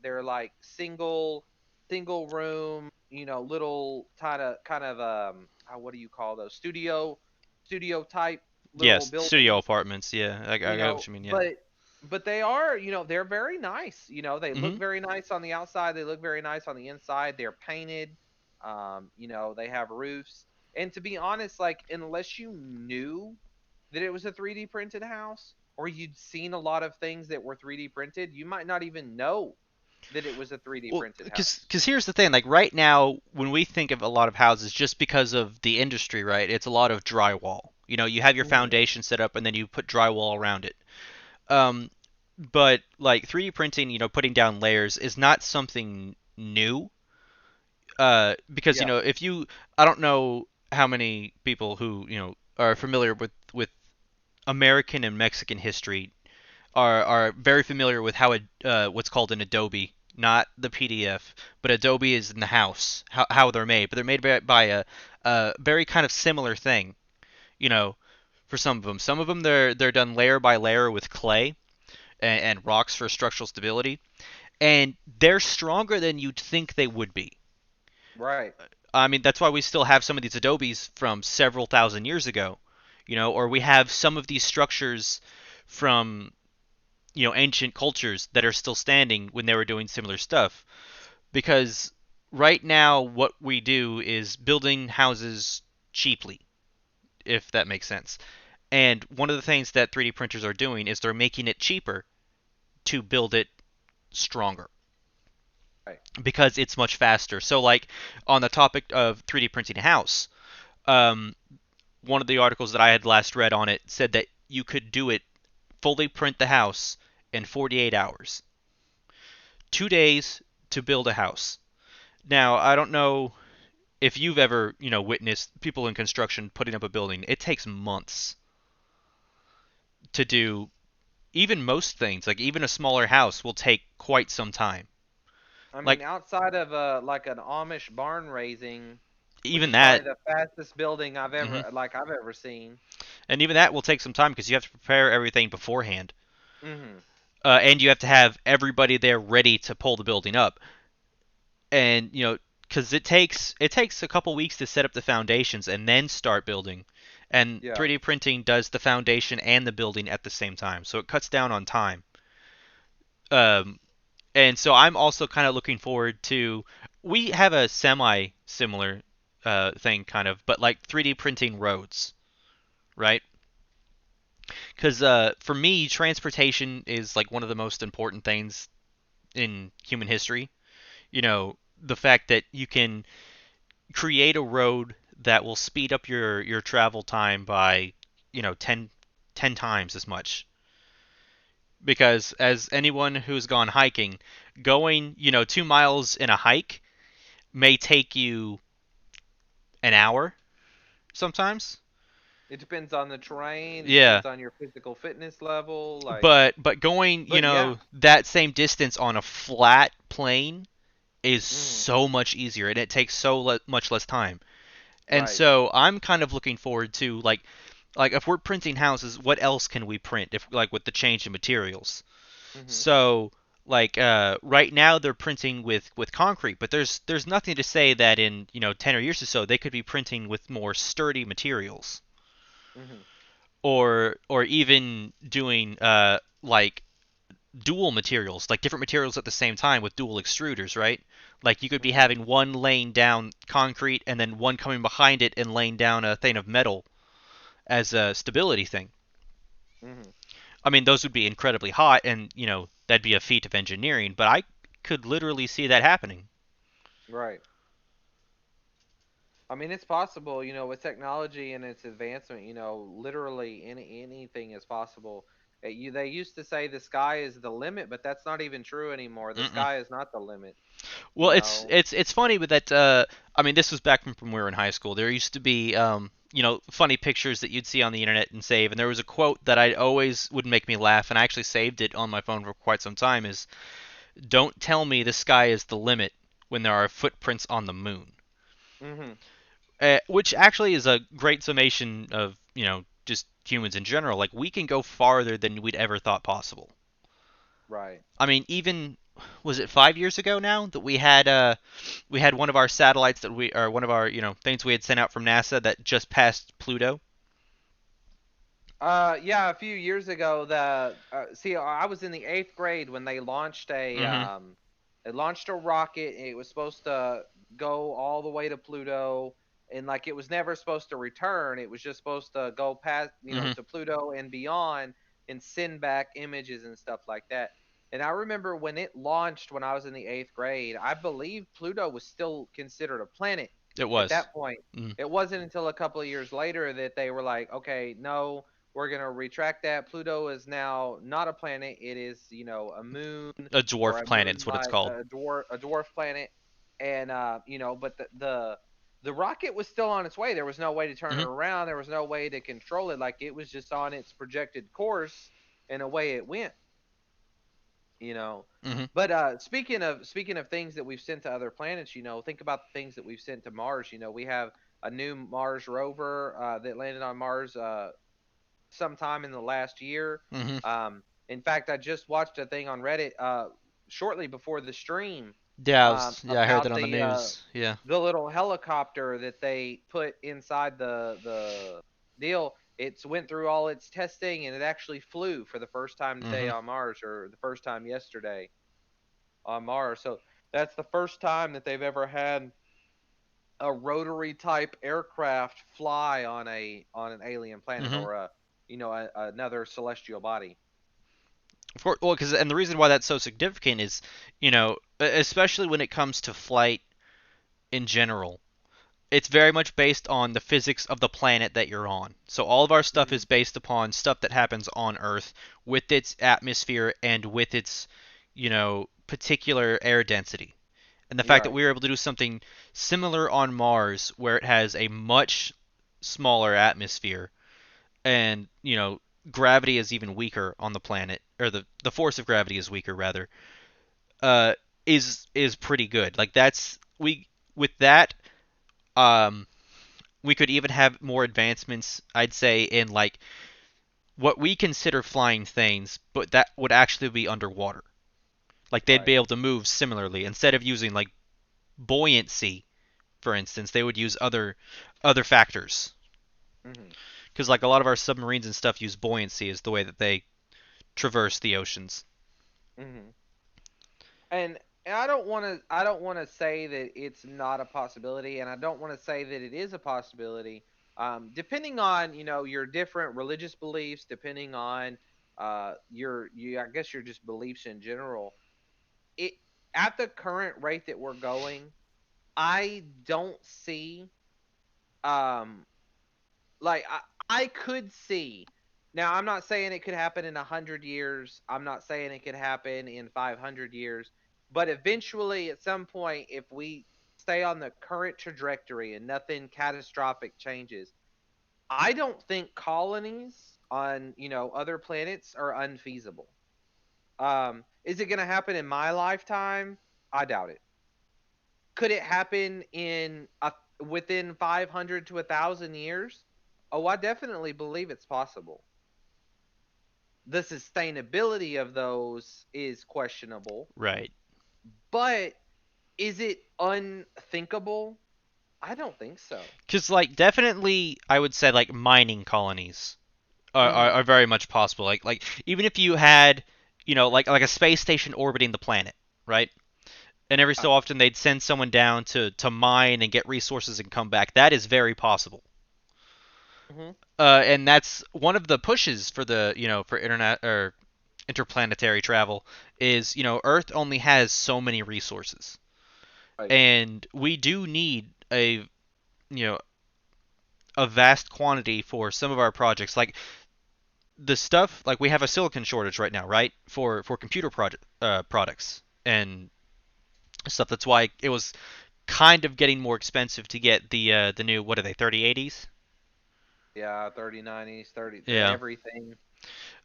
they're like single room, little kind of what do you call those studio type little Yes, studio buildings, apartments. Yeah, I got what you mean. Yeah. but they are, they're very nice. They look Hmm. very nice on the outside. They look very nice on the inside. They're painted. They have roofs. And to be honest, like unless you knew that it was a 3D printed house or you'd seen a lot of things that were 3D printed, you might not even know that it was a 3D Well, printed because house. here's the thing. Like right now, when we think of a lot of houses, just because of the industry, right? It's a lot of drywall. You have your Hmm. foundation set up, and then you put drywall around it. Um, but like 3D printing, putting down layers is not something new. Because Yeah. if you, I don't know how many people who are familiar with American and Mexican history are very familiar with how what's called an Adobe, not the PDF, but Adobe is in the house, how they're made. But they're made by a very kind of similar thing, you know, for some of them. Some of them they're done layer by layer with clay and rocks for structural stability, and they're stronger than you'd think they would be. Right. I mean, that's why we still have some of these adobes from several thousand years ago, or we have some of these structures from ancient cultures that are still standing when they were doing similar stuff. Because right now, what we do is building houses cheaply, if that makes sense. And one of the things that 3D printers are doing is they're making it cheaper to build it stronger Right. because it's much faster. So, like on the topic of 3D printing a house, um, one of the articles that I had last read on it said that you could do it fully print the house in 48 hours. 2 days to build a house. Now, I don't know if you've ever, witnessed people in construction putting up a building. It takes months to do even most things. Like even a smaller house will take quite some time. I mean, Like outside of like an Amish barn raising, which even is probably that, the fastest building hmm I've ever seen. and even that will take some time because you have to prepare everything beforehand, Mhm. and you have to have everybody there ready to pull the building up. And because it takes a couple weeks to set up the foundations and then start building, and Yeah. 3D printing does the foundation and the building at the same time, so it cuts down on time. Um, and so I'm also kind of looking forward to. We have a semi similar thing, kind of, but like 3D printing roads, right? Because for me, transportation is like one of the most important things in human history. The fact that you can create a road that will speed up your travel time by 10 times as much, because as anyone who's gone hiking, going 2 miles in a hike may take you an hour sometimes. It depends on the terrain, it Yeah, depends on your physical fitness level, like, but going but yeah. that same distance on a flat plane is Mhm. so much easier, and it takes so much less time. And Right. so I'm kind of looking forward to like if we're printing houses, what else can we print if like with the change in materials? Mhm. So like right now they're printing with concrete, but there's nothing to say that in 10 or years or so they could be printing with more sturdy materials, Mhm. or even doing like dual materials, like different materials at the same time with dual extruders, right? Like you could be Mhm. having one laying down concrete and then one coming behind it and laying down a thing of metal as a stability thing. Mhm. I mean, those would be incredibly hot, and that'd be a feat of engineering. But I could literally see that happening. Right. I mean, it's possible, with technology and its advancement, literally anything is possible. They used to say the sky is the limit, but that's not even true anymore. The Mm-mm. sky is not the limit, you Well, it's know. it's it's funny, but that I mean, this was back from when we were in high school. There used to be funny pictures that you'd see on the internet and save, and there was a quote that I always would make me laugh, and I actually saved it on my phone for quite some time. Is don't tell me the sky is the limit when there are footprints on the moon. Mhm. Which actually is a great summation of, just humans in general. Like, we can go farther than we'd ever thought possible. Right. I mean, even, was it 5 years ago now that we had one of our satellites or one of our, things we had sent out from NASA that just passed Pluto? Yeah, a few years ago, see, I was in the eighth grade when Mm-hmm. they launched a rocket. It was supposed to go all the way to Pluto, and like it was never supposed to return. It was just supposed to go past, Mm-hmm. to Pluto and beyond, and send back images and stuff like that. And I remember when it launched when I was in the eighth grade, I believe Pluto was still considered a planet It at was. that point. Mm. It wasn't until a couple of years later that they were like, okay, no, we're gonna retract that. Pluto is now not a planet. It is, a moon A or dwarf a planet is what it's moon-like called. a dwarf planet. and but the rocket was still on its way. There was no way to turn it Mhm. around. There was no way to control it. Like, it was just on its projected course, and away it went. you know Mhm. but speaking of things that we've sent to other planets, think about the things that we've sent to Mars. We have a new Mars rover that landed on Mars sometime in the last year. Mhm. In fact, I just watched a thing on Reddit shortly before the stream Yeah, I heard that about on the news. Yeah. the little helicopter that they put inside the deal. It's went through all its testing, and it actually flew for the first time today Mhm. on Mars, or the first time yesterday on Mars. So that's the first time that they've ever had a rotary type aircraft fly on an alien planet, Mhm. or another celestial body. Well, because and the reason why that's so significant is, especially when it comes to flight in general, it's very much based on the physics of the planet that you're on. So all of our stuff is Hmm. based upon stuff that happens on Earth with its atmosphere and with its, particular air density. And the fact that Right. we were able to do something similar on Mars where it has a much smaller atmosphere and, gravity is even weaker on the planet, or the force of gravity is weaker rather, uh, is pretty good. Like that's we with that, um, we could even have more advancements, I'd say, in like what we consider flying things, but that would actually be underwater. Like they'd Right. be able to move similarly instead of using like buoyancy, for instance. They would use other factors Hmm. because like a lot of our submarines and stuff use buoyancy as the way that they traverse the oceans. Hmm. And I don't want to say that it's not a possibility, and I don't want to say that it is a possibility. Depending on your different religious beliefs, depending on I guess your just beliefs in general. It At the current rate that we're going, I don't see um like I could see. Now, I'm not saying it could happen in 100 years. I'm not saying it could happen in 500 years. But eventually, at some point, if we stay on the current trajectory and nothing catastrophic changes, I don't think colonies on other planets are unfeasible. Is it going to happen in my lifetime? I doubt it. Could it happen within 500 to 1,000 years? Oh, I definitely believe it's possible. The sustainability of those is questionable, Right. but is it unthinkable? I don't think so. Because like definitely, I would say like mining colonies are Hmm. very much possible. Like even if you had, like a space station orbiting the planet, right? And every so often they'd send someone down to mine and get resources and come back. That is very possible. Hmm. And that's one of the pushes for the for internet or interplanetary travel is Earth only has so many resources, Right. and we do need you know a vast quantity for some of our projects. Like the stuff, like we have a silicon shortage right now, right? For computer products and stuff. That's why it was kind of getting more expensive to get the new, what are they, 3080s? Yeah, 3090s, 30, Yeah. everything.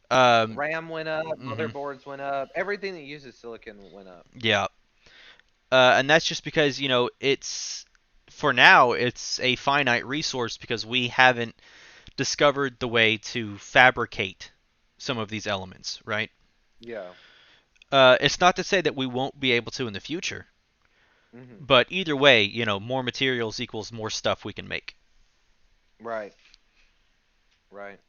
Um. RAM went up, Mhm. motherboards went up, everything that uses silicon went up. Yeah. And that's just because it's for now it's a finite resource because we haven't discovered the way to fabricate some of these elements, right? Yeah. It's not to say that we won't be able to in the future, Hmm. but either way, more materials equals more stuff we can make. Right. Right.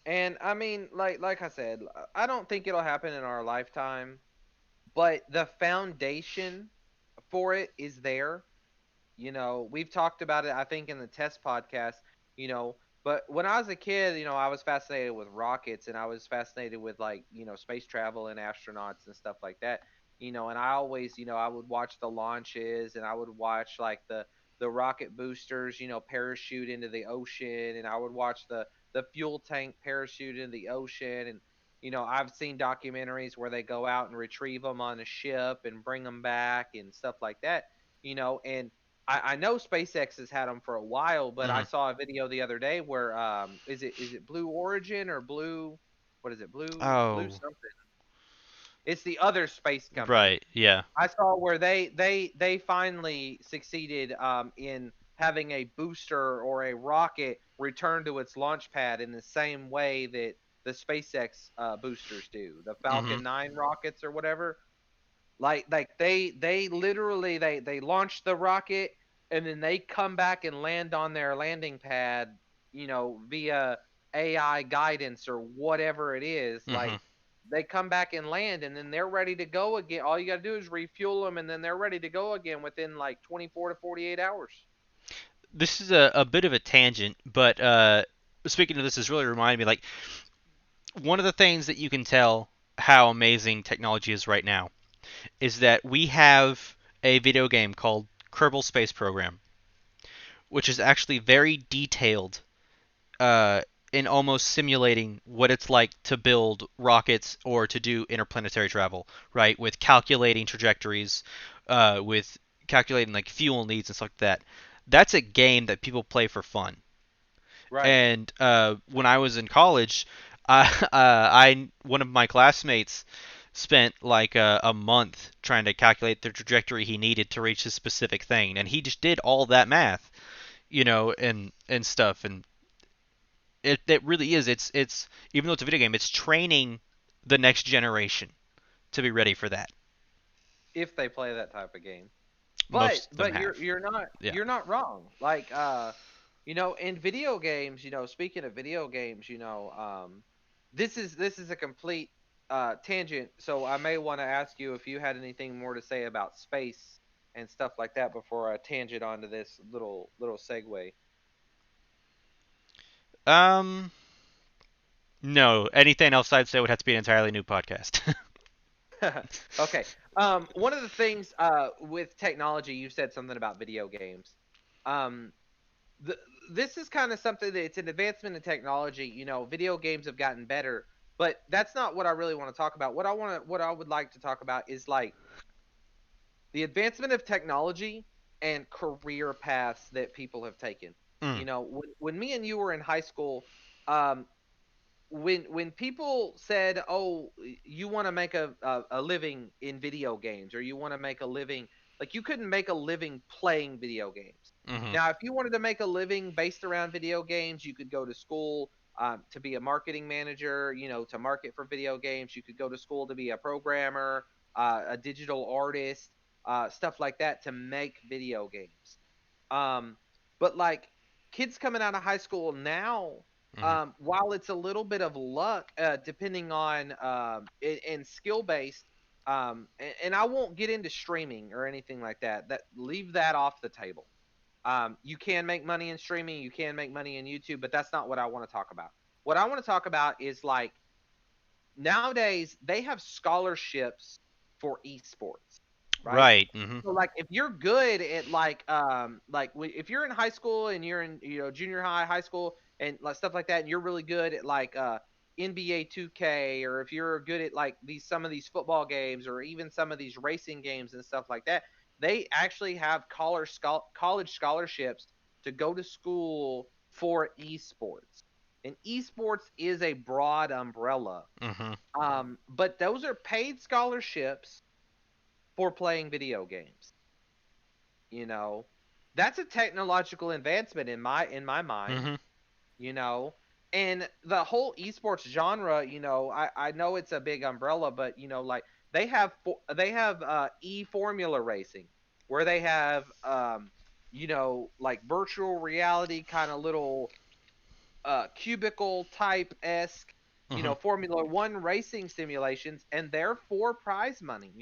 And I mean, like I said, I don't think it'll happen in our lifetime, but the foundation for it is there. We've talked about it, I think, in the test podcast, you know, but when I was a kid, I was fascinated with rockets, and I was fascinated with, like, space travel and astronauts and stuff like that. And I always, I would watch the launches, and I would watch like the rocket boosters, parachute into the ocean, and I would watch the fuel tank parachute into the ocean, I've seen documentaries where they go out and retrieve them on a ship and bring them back and stuff like that. And I know SpaceX has had them for a while, but I Hmm. saw a video the other day where is it Blue Origin or Blue, what is it, Blue Oh, something? It's the other space company. right. Yeah. I saw where they finally succeeded in having a booster or a rocket return to its launch pad in the same way that the SpaceX boosters do, the Hmm. Falcon 9 rockets or whatever. Like they literally they launch the rocket and then they come back and land on their landing pad, via AI guidance or whatever it is. Hmm. Like they come back and land and then they're ready to go again. All you got to do is refuel them and then they're ready to go again within like 24 to 48 hours. This is a bit of a tangent, but speaking of this, has really reminded me. Like one of the things that you can tell how amazing technology is right now is that we have a video game called Kerbal Space Program, which is actually very detailed uh, in almost simulating what it's like to build rockets or to do interplanetary travel, right? With calculating trajectories, with calculating like fuel needs and stuff like that. That's a game that people play for fun. Right. And when I was in college, I one of my classmates spent like a month trying to calculate the trajectory he needed to reach his specific thing, and he just did all that math, and stuff, and it really is. It's even though it's a video game, it's training the next generation to be ready for that. If they play that type of game. But Most of them but have. you're not Yeah. you're not wrong. Like in video games, speaking of video games, this is a complete tangent, so I may want to ask you if you had anything more to say about space and stuff like that before I tangent onto this little segue. Um. No. Anything else I'd say would have to be an entirely new podcast. Okay. One of the things with technology, you said something about video games. Um, the, this is kind of something that it's an advancement in technology. Video games have gotten better, but that's not what I really want to talk about. What I would like to talk about is like the advancement of technology and career paths that people have taken. Mm. When me and you were in high school, um, when people said, "Oh, you want to make a living in video games, or you want to make a living," like you couldn't make a living playing video games. Mhm. Now, if you wanted to make a living based around video games, you could go to school to be a marketing manager, to market for video games. You could go to school to be a programmer, a digital artist, stuff like that to make video games. Um, but like kids coming out of high school now, Mhm. while it's a little bit of luck, depending on and skill based, and I won't get into streaming or anything like that. That leave that off the table. You can make money in streaming, you can make money in YouTube, but that's not what I want to talk about. What I want to talk about is like nowadays they have scholarships for esports, right? Right. Mhm. So like if you're good at if you're in high school and you're in junior high, high school and like stuff like that, and you're really good at like NBA 2K, or if you're good at like some of these football games or even some of these racing games and stuff like that, they actually have college scholarships to go to school for esports. And esports is a broad umbrella, Mhm. but those are paid scholarships for playing video games. You know, that's a technological advancement in my mind. Mhm. You know, and the whole esports genre. I know it's a big umbrella, but like they have e-formula racing, where they have like virtual reality kind of little cubicle type esque, Mhm. Formula One racing simulations, and they're for prize money.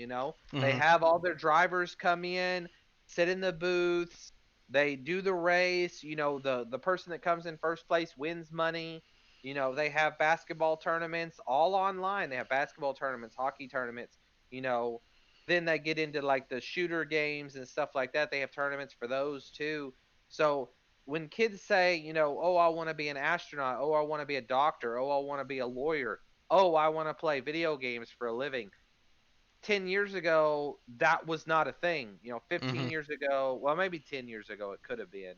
They Mhm. have all their drivers come in, sit in the booths, they do the race. The person that comes in first place wins money. They have basketball tournaments all online. They have basketball tournaments, hockey tournaments. You know, then they get into like the shooter games and stuff like that. They have tournaments for those too. So when kids say, oh, I want to be an astronaut, oh, I want to be a doctor, oh, I want to be a lawyer, oh, I want to play video games for a living. 10 years ago, that was not a thing. 15 Mhm. years ago, well, maybe 10 years ago it could have been.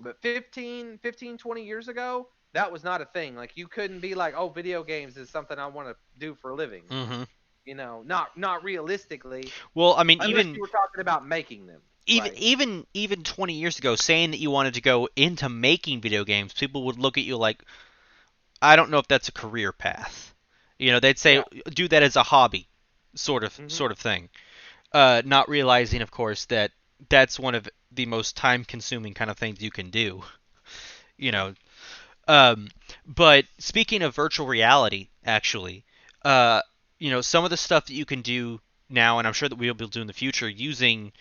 But 20 years ago, that was not a thing. Like you couldn't be like, "Oh, video games is something I want to do for a living." Mhm. Not realistically, Well, I mean, unless you were talking about making them, right? even 20 years ago, saying that you wanted to go into making video games, people would look at you like, I don't know if that's a career path. They'd say Yeah. do that as a hobby, sort of Mhm. sort of thing. Not realizing, of course, that that's one of the most time-consuming kind of things you can do. You Yeah. know, um, but speaking of virtual reality, actually, uh, some of the stuff that you can do now, and I'm sure that we'll be able to do in the future using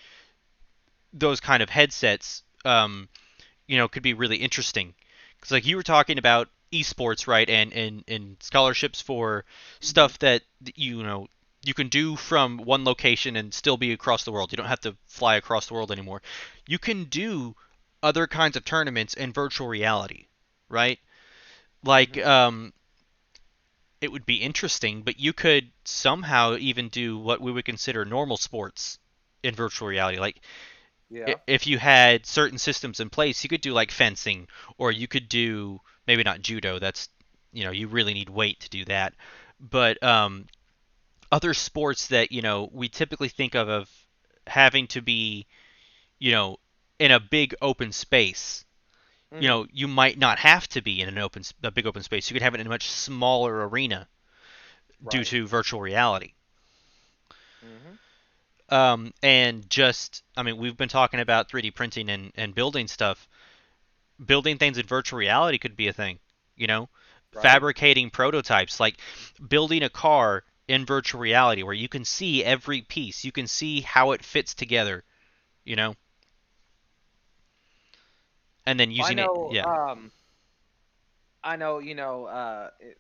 those kind of headsets, could be really interesting. Because like you were talking about esports, right, and scholarships for Mhm. stuff that you can do from one location and still be across the world. You don't have to fly across the world anymore. You can do other kinds of tournaments in virtual reality, right? Like Mhm. it would be interesting, but you could somehow even do what we would consider normal sports in virtual reality. Like Yeah. if you had certain systems in place, you could do like fencing, or you could do maybe not judo. That's you really need weight to do that. But other sports that we typically think of having to be you know in a big open space. Mhm. You might not have to be in a big open space. You could have it in a much smaller arena due Right. to virtual reality. Mhm. And just, I mean, we've been talking about 3D printing and building stuff. Building things in virtual reality could be a thing, you know? Right. Fabricating prototypes, like building a car in virtual reality where you can see every piece, you can see how it fits together, you know? And then I using it, know. yeah. I know,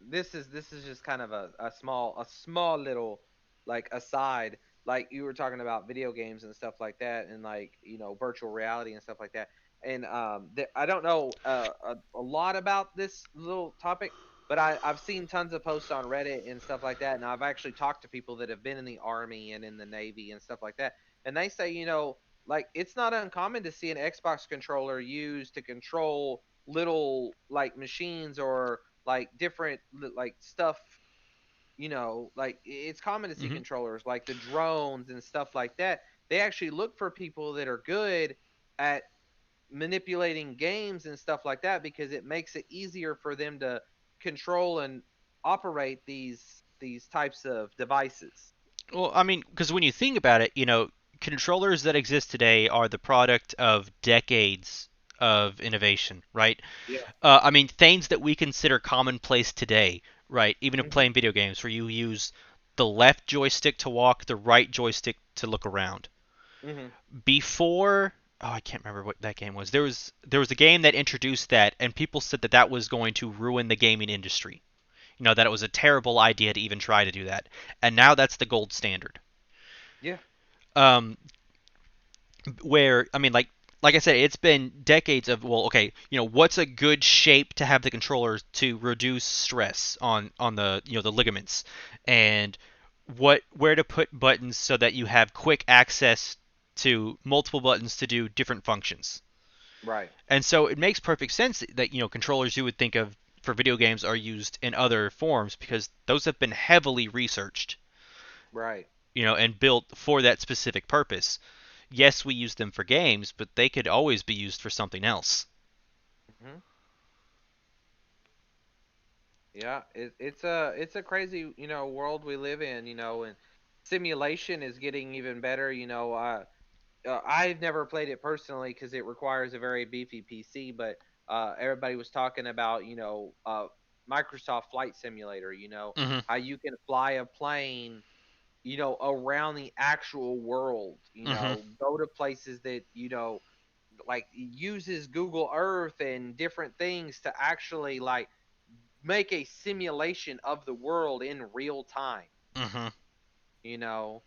this is just kind of a small little like aside. Like you were talking about video games and stuff like that, and like virtual reality and stuff like that. And I don't know a lot about this little topic, but I've seen tons of posts on Reddit and stuff like that, and I've actually talked to people that have been in the army and in the navy and stuff like that, and they say like it's not uncommon to see an Xbox controller used to control little like machines or like different like stuff. Like it's common to see Hmm. controllers like the drones and stuff like that. They actually look for people that are good at manipulating games and stuff like that because it makes it easier for them to control and operate these types of devices. Well, I mean, because when you think about it, controllers that exist today are the product of decades of innovation, right? Yeah. I mean, things that we consider commonplace today, right? Even in Hmm. playing video games, where you use the left joystick to walk, the right joystick to look around. Hmm. Before, oh, I can't remember what that game was. There was a game that introduced that, and people said that that was going to ruin the gaming industry. That it was a terrible idea to even try to do that, and now that's the gold standard. Yeah. Um, where I mean, like I said, it's been decades of, well, okay, what's a good shape to have the controllers to reduce stress on the the ligaments, and where to put buttons so that you have quick access to multiple buttons to do different functions. Right. And so it makes perfect sense that controllers you would think of for video games are used in other forms because those have been heavily researched, Right. and built for that specific purpose. Yes, we use them for games, but they could always be used for something else. Hmm. Yeah, it's a crazy world we live in, and simulation is getting even better. I've never played it personally because it requires a very beefy PC, but everybody was talking about Microsoft Flight Simulator. Hmm. How you can fly a plane around the actual world. Hmm. Go to places that like uses Google Earth and different things to actually like make a simulation of the world in real time, Hmm. you know.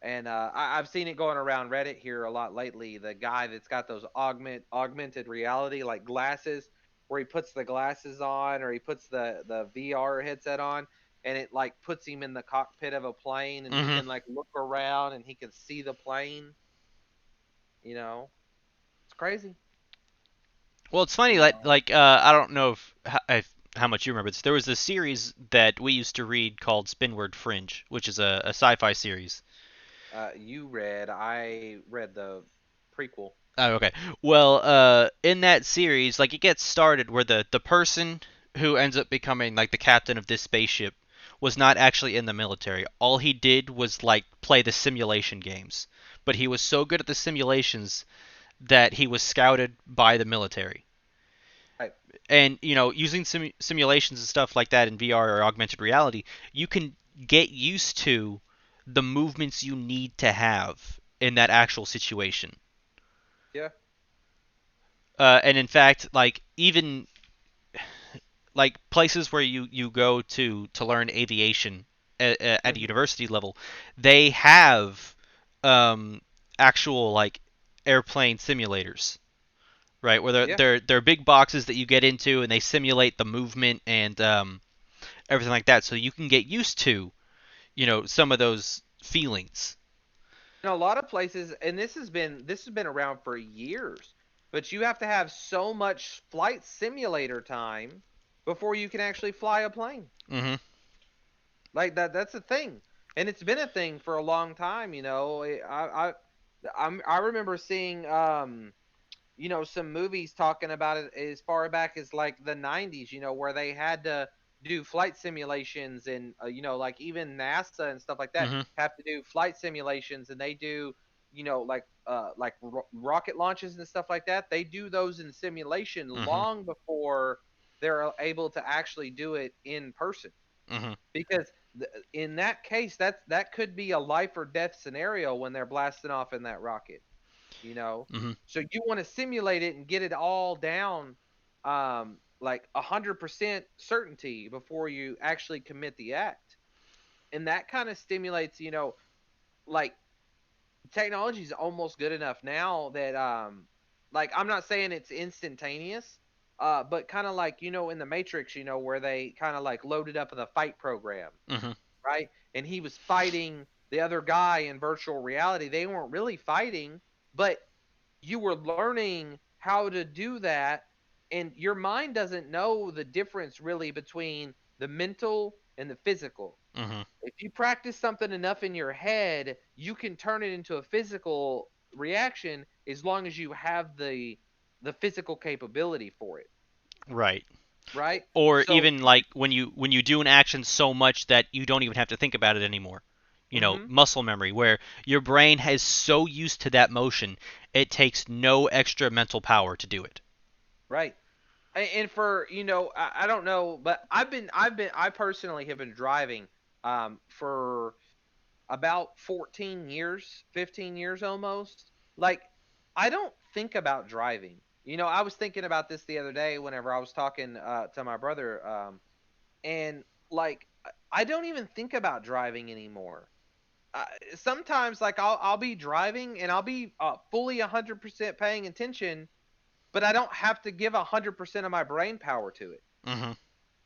And I've seen it going around Reddit here a lot lately. The guy that's got those augmented reality like glasses, where he puts the glasses on or he puts the VR headset on, and it like puts him in the cockpit of a plane, and he Hmm. can like look around and he can see the plane. You know, it's crazy. Well, it's funny You that know, I don't know if how much you remember this. There was a series that we used to read called Spinward Fringe, which is a sci-fi series. I read the prequel. Oh, okay. Well, in that series, like it gets started where the person who ends up becoming like the captain of this spaceship was not actually in the military. All he did was like play the simulation games. But he was so good at the simulations that he was scouted by the military. Right. And using simulations and stuff like that in VR or augmented reality, you can get used to the movements you need to have in that actual situation. Yeah. And in fact, like even like places where you go to learn aviation at a Hmm. university level, they have um, actual like airplane simulators, right? Where Yeah. they're big boxes that you get into and they simulate the movement and everything like that, so you can get used to some of those feelings. In a lot of places, and this has been around for years, but you have to have so much flight simulator time before you can actually fly a plane. Hmm. Like that's a thing. And it's been a thing for a long time, you know. I remember seeing some movies talking about it as far back as like the 90s, where they had to do flight simulations, and like even NASA and stuff like that Hmm. have to do flight simulations, and they do like rocket launches and stuff like that. They do those in simulation Hmm. long before they're able to actually do it in person, Hmm. because in that case that could be a life or death scenario when they're blasting off in that rocket, you know. Hmm. So you want to simulate it and get it all down, like 100% certainty before you actually commit the act. And that kind of stimulates, like technology is almost good enough now that like I'm not saying it's instantaneous, but kind of like in the Matrix, where they kind of like loaded up the fight program, Hmm. right? And he was fighting the other guy in virtual reality. They weren't really fighting, but you were learning how to do that, and your mind doesn't know the difference really between the mental and the physical. Hmm. If you practice something enough in your head, you can turn it into a physical reaction as long as you have the physical capability for it, Right. right? Or So, even like when you do an action so much that you don't even have to think about it anymore. mhm, Muscle memory, where your brain has so used to that motion, it takes no extra mental power to do it. right. And for I don't know, but I personally have been driving for about 14 years, 15 years almost. Like, I don't think about driving. I was thinking about this the other day whenever I was talking to my brother, and like, I don't even think about driving anymore. Uh, Sometimes, like, I'll be driving and I'll be fully 100% paying attention, but I don't have to give 100% of my brain power to it. Hmm.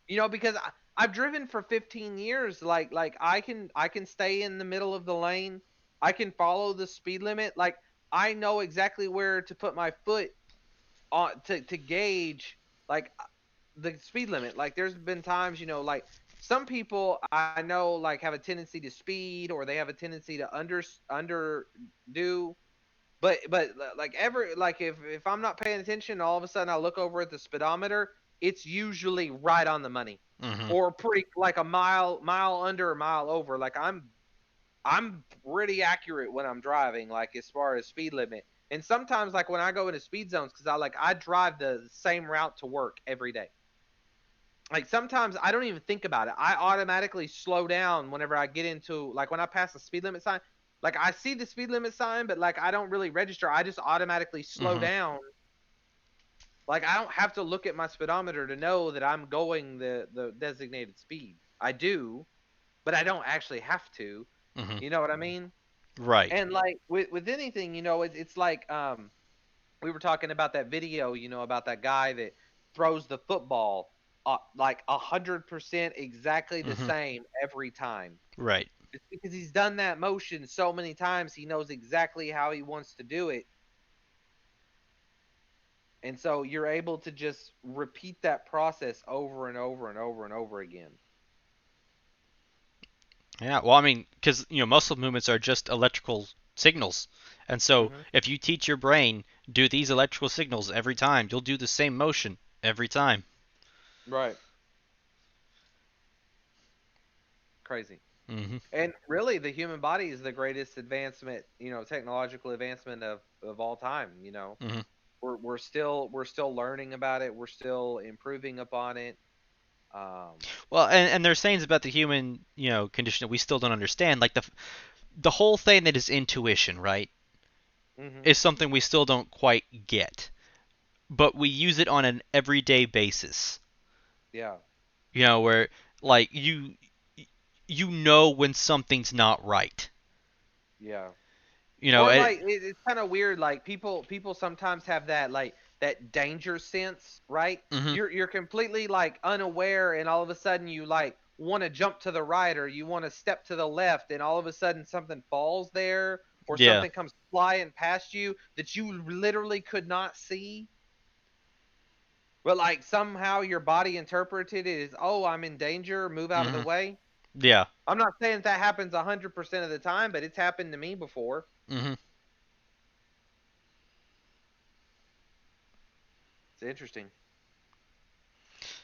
Because I've driven for 15 years. Like I can stay in the middle of the lane. I can follow the speed limit. Like, I know exactly where to put my foot on to gauge like the speed limit. Like, there's been times, like some people I know like have a tendency to speed, or they have a tendency to underdo. But like if I'm not paying attention, all of a sudden I look over at the speedometer, it's usually right on the money, Hmm. or pretty like a mile under or mile over. Like, I'm pretty accurate when I'm driving, like as far as speed limit. And sometimes, like when I go into speed zones, because I drive the same route to work every day. Like, sometimes I don't even think about it. I automatically slow down whenever I get into, like, when I pass the speed limit sign. Like, I see the speed limit sign, but like I don't really register. I just automatically slow Hmm. down. Like, I don't have to look at my speedometer to know that I'm going the designated speed. I do, but I don't actually have to. Hmm. You know what I mean? Right. And like with anything, it's like we were talking about that video, about that guy that throws the football. like 100% exactly the Hmm. same every time. Right. It's because he's done that motion so many times, he knows exactly how he wants to do it. And so you're able to just repeat that process over and over and over and over again. Yeah. Well, I mean, because muscle movements are just electrical signals, and so Hmm. if you teach your brain do these electrical signals every time, you'll do the same motion every time. Right. Crazy. Hmm. And really, the human body is the greatest advancement, technological advancement of all time. Hmm. We're still learning about it. We're still improving upon it. Well, and there's things about the human condition that we still don't understand, like the whole thing that is intuition, right? Hmm. Is something we still don't quite get, but we use it on an everyday basis. Yeah. Where like you know when something's not right. Yeah. You know, Or and like it's kind of weird. Like people sometimes have that danger sense, right? hmm You're completely like unaware, and all of a sudden you like want to jump to the right or you want to step to the left, and all of a sudden something falls there or yeah. something comes flying past you that you literally could not see. But like somehow your body interpreted it as, oh, I'm in danger, move out of the hmm way. Yeah. I'm not saying that happens 100% of the time, but it's happened to me before. hmm It's interesting.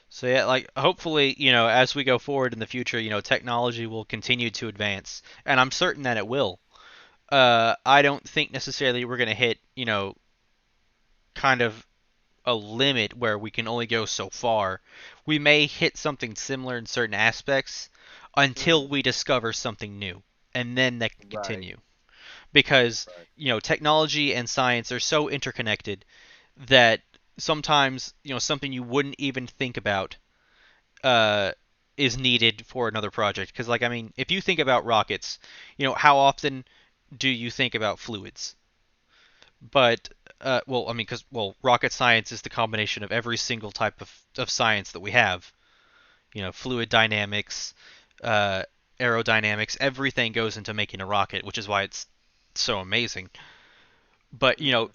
So yeah, like hopefully, as we go forward in the future, technology will continue to advance, and I'm certain that it will. I don't think necessarily we're gonna hit, kind of a limit where we can only go so far. We may hit something similar in certain aspects Hmm. until we discover something new, and then that can Right. continue. Because, Right. technology and science are so interconnected that sometimes, something you wouldn't even think about uh, is needed for another project. Because, like, I mean, if you think about rockets, how often do you think about fluids? But well, I mean, because rocket science is the combination of every single type of science that we have. Fluid dynamics, uh, aerodynamics, everything goes into making a rocket, which is why it's so amazing. But Hmm.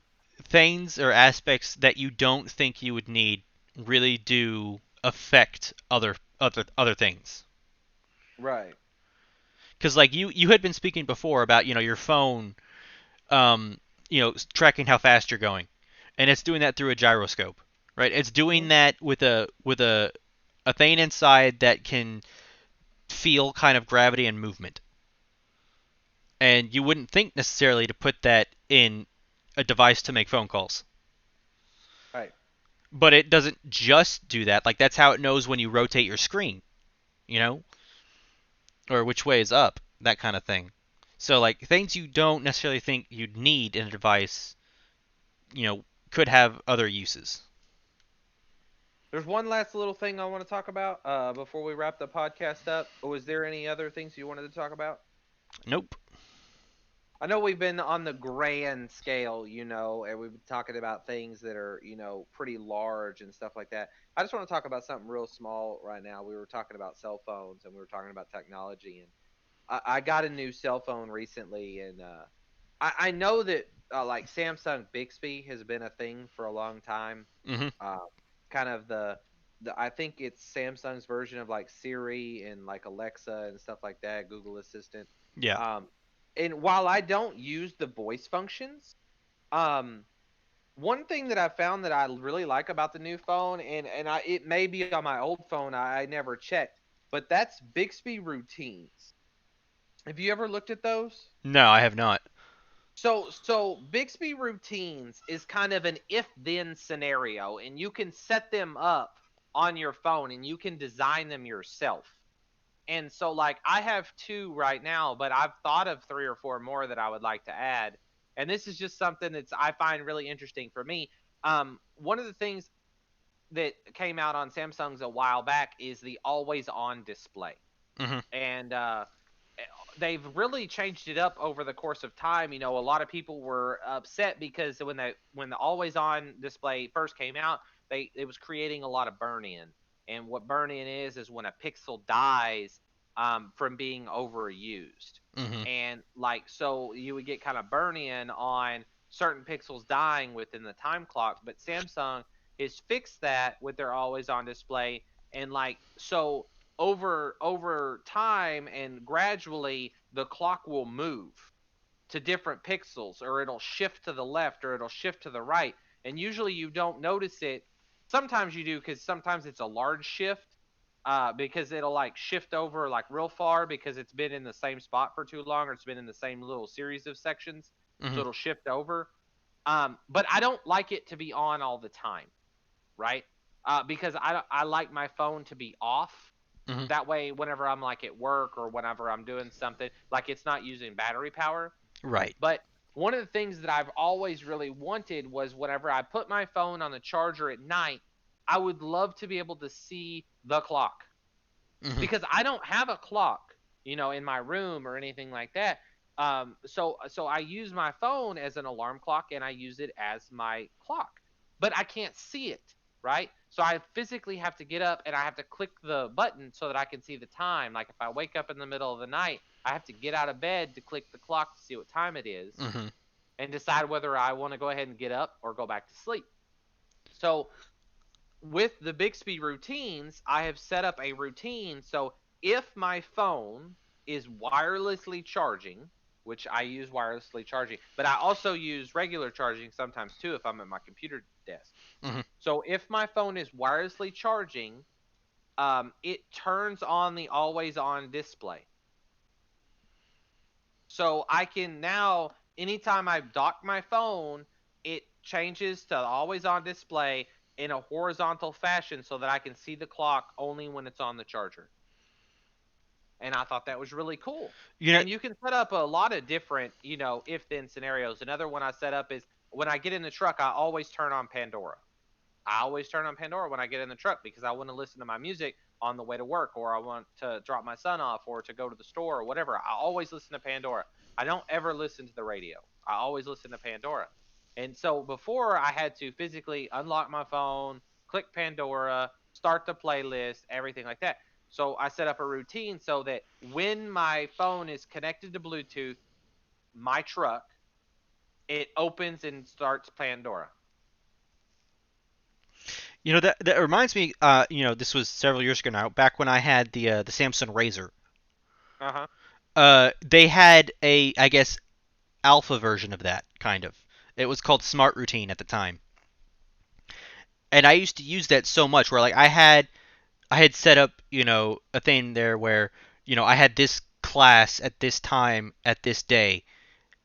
things or aspects that you don't think you would need really do affect other things. Right. Because like you had been speaking before about your phone, um, tracking how fast you're going, and it's doing that through a gyroscope, right? It's Hmm. doing that with a thing inside that can feel kind of gravity and movement, and you wouldn't think necessarily to put that in a device to make phone calls. Right. But it doesn't just do that. Like that's how it knows when you rotate your screen, you know, or which way is up, that kind of thing. So like things you don't necessarily think you'd need in a device, could have other uses. There's one last little thing I want to talk about before we wrap the podcast up. Was there any other things you wanted to talk about? Nope. I know we've been on the grand scale, and we've been talking about things that are, pretty large and stuff like that. I just want to talk about something real small right now. We were talking about cell phones and we were talking about technology, and I got a new cell phone recently, and I know that like Samsung Bixby has been a thing for a long time. Mhm. Uh, kind of the I think it's Samsung's version of like Siri and like Alexa and stuff like that, Google Assistant. Yeah. Um, and while I don't use the voice functions, um, one thing that I found that I really like about the new phone, and it may be on my old phone, I never checked, but that's Bixby Routines. Have you ever looked at those? No, I have not. So Bixby Routines is kind of an if then scenario, and you can set them up on your phone and you can design them yourself. And so like I have two right now, but I've thought of three or four more that I would like to add. And this is just something that's I find really interesting for me. One of the things that came out on Samsung's a while back is the always on display. Mhm. And they've really changed it up over the course of time. A lot of people were upset because when the always on display first came out, it was creating a lot of burn in. And what burn-in is when a pixel dies from being overused. Mhm. And like so you would get kind of burn-in on certain pixels dying within the time clock, but Samsung has fixed that with their always on display. And like so over time and gradually the clock will move to different pixels, or it'll shift to the left or it'll shift to the right. And usually you don't notice it. Sometimes you do, because sometimes it's a large shift, because it'll like shift over like real far because it's been in the same spot for too long, or it's been in the same little series of sections, so Mhm. it'll shift over. But I don't like it to be on all the time, right? Because I like my phone to be off. Mhm. That way, whenever I'm like at work or whenever I'm doing something, like it's not using battery power. Right. But one of the things that I've always really wanted was whenever I put my phone on the charger at night, I would love to be able to see the clock, Mhm. because I don't have a clock, in my room or anything like that. So I use my phone as an alarm clock and I use it as my clock, but I can't see it, right? So I physically have to get up and I have to click the button so that I can see the time. Like if I wake up in the middle of the night, I have to get out of bed to click the clock to see what time it is Mhm. and decide whether I want to go ahead and get up or go back to sleep. So with the Bixby routines, I have set up a routine. So if my phone is wirelessly charging, which I use wirelessly charging, but I also use regular charging sometimes too if I'm at my computer desk. Mhm. So if my phone is wirelessly charging, it turns on the always on display. So I can now, anytime I dock my phone, it changes to always on display in a horizontal fashion so that I can see the clock only when it's on the charger. And I thought that was really cool. You know. And you can set up a lot of different, if then scenarios. Another one I set up is when I get in the truck, I always turn on Pandora. I always turn on Pandora when I get in the truck because I want to listen to my music on the way to work, or I want to drop my son off, or to go to the store or whatever. I always listen to Pandora. I don't ever listen to the radio. I always listen to Pandora. And so before I had to physically unlock my phone, click Pandora, start the playlist, everything like that. So I set up a routine so that when my phone is connected to Bluetooth, my truck, it opens and starts Pandora. That reminds me. This was several years ago now. Back when I had the Samsung Razr. Uh huh. They had a, I guess, alpha version of that kind of. It was called Smart Routine at the time, and I used to use that so much. Where like I had set up a thing there where I had this class at this time at this day,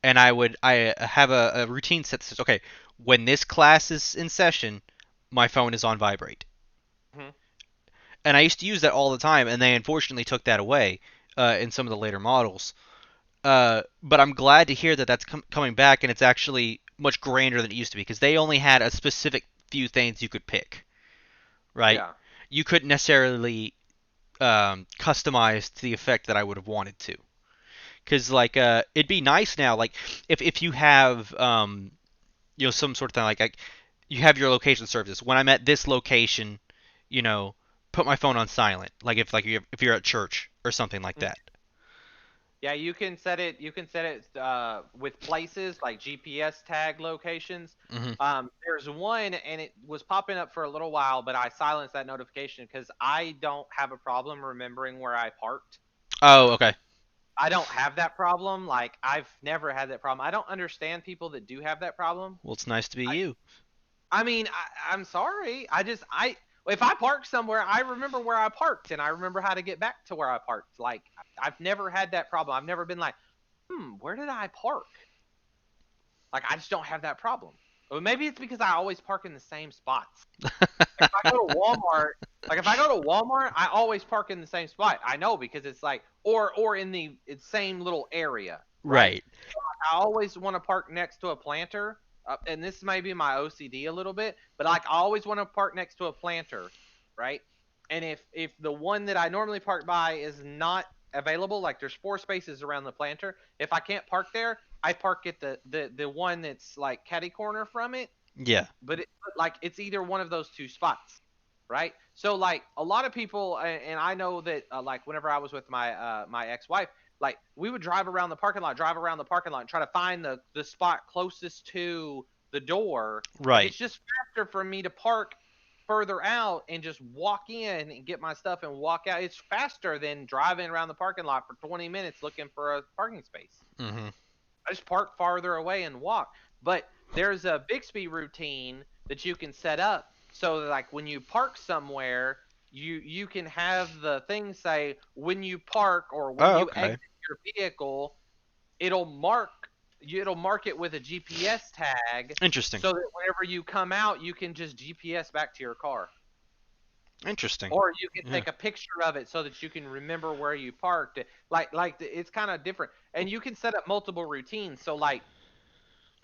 and I have a routine set that says, okay, when this class is in session, my phone is on vibrate. Hmm. And I used to use that all the time, and they unfortunately took that away in some of the later models. But I'm glad to hear that that's coming back, and it's actually much grander than it used to be because they only had a specific few things you could pick, right? Yeah. You couldn't necessarily customize to the effect that I would have wanted to. Because like it'd be nice now, like if you have some sort of thing like you have your location services. When I'm at this location, you know, put my phone on silent. Like if you're at church or something like that. Yeah, you can set it. You can set it with places like GPS tag locations. Hmm. There's one, and it was popping up for a little while, but I silenced that notification because I don't have a problem remembering where I parked. Oh, okay. I don't have that problem. Like I've never had that problem. I don't understand people that do have that problem. Well, it's nice to be I, you. I mean, I'm sorry. If I park somewhere, I remember where I parked and I remember how to get back to where I parked. Like I've never had that problem. I've never been like, where did I park? Like I just don't have that problem. Or maybe it's because I always park in the same spots. Like if I go to Walmart, I always park in the same spot. I know because it's like, or in the same little area, right? Right. I always want to park next to a planter, and this may be my OCD a little bit, but like I always want to park next to a planter, right? And if the one that I normally park by is not available, like there's four spaces around the planter, if I can't park there, I park at the one that's like catty corner from it, Yeah. but like it's either one of those two spots, right? So like a lot of people, and I know that like whenever I was with my ex-wife, like we would drive around the parking lot, and try to find the spot closest to the door. Like Right. it's just faster for me to park further out and just walk in and get my stuff and walk out. It's faster than driving around the parking lot for 20 minutes looking for a parking space. Mhm. I just park farther away and walk. But there's a Bixby routine that you can set up so that like when you park somewhere, you can have the thing say when you park or when Oh, you okay. exit your vehicle, it'll mark it'll mark it with a GPS tag Interesting. so that whenever you come out, you can just GPS back to your car. Interesting. Or you can Yeah. take a picture of it so that you can remember where you parked. It's kind of different, and you can set up multiple routines. So like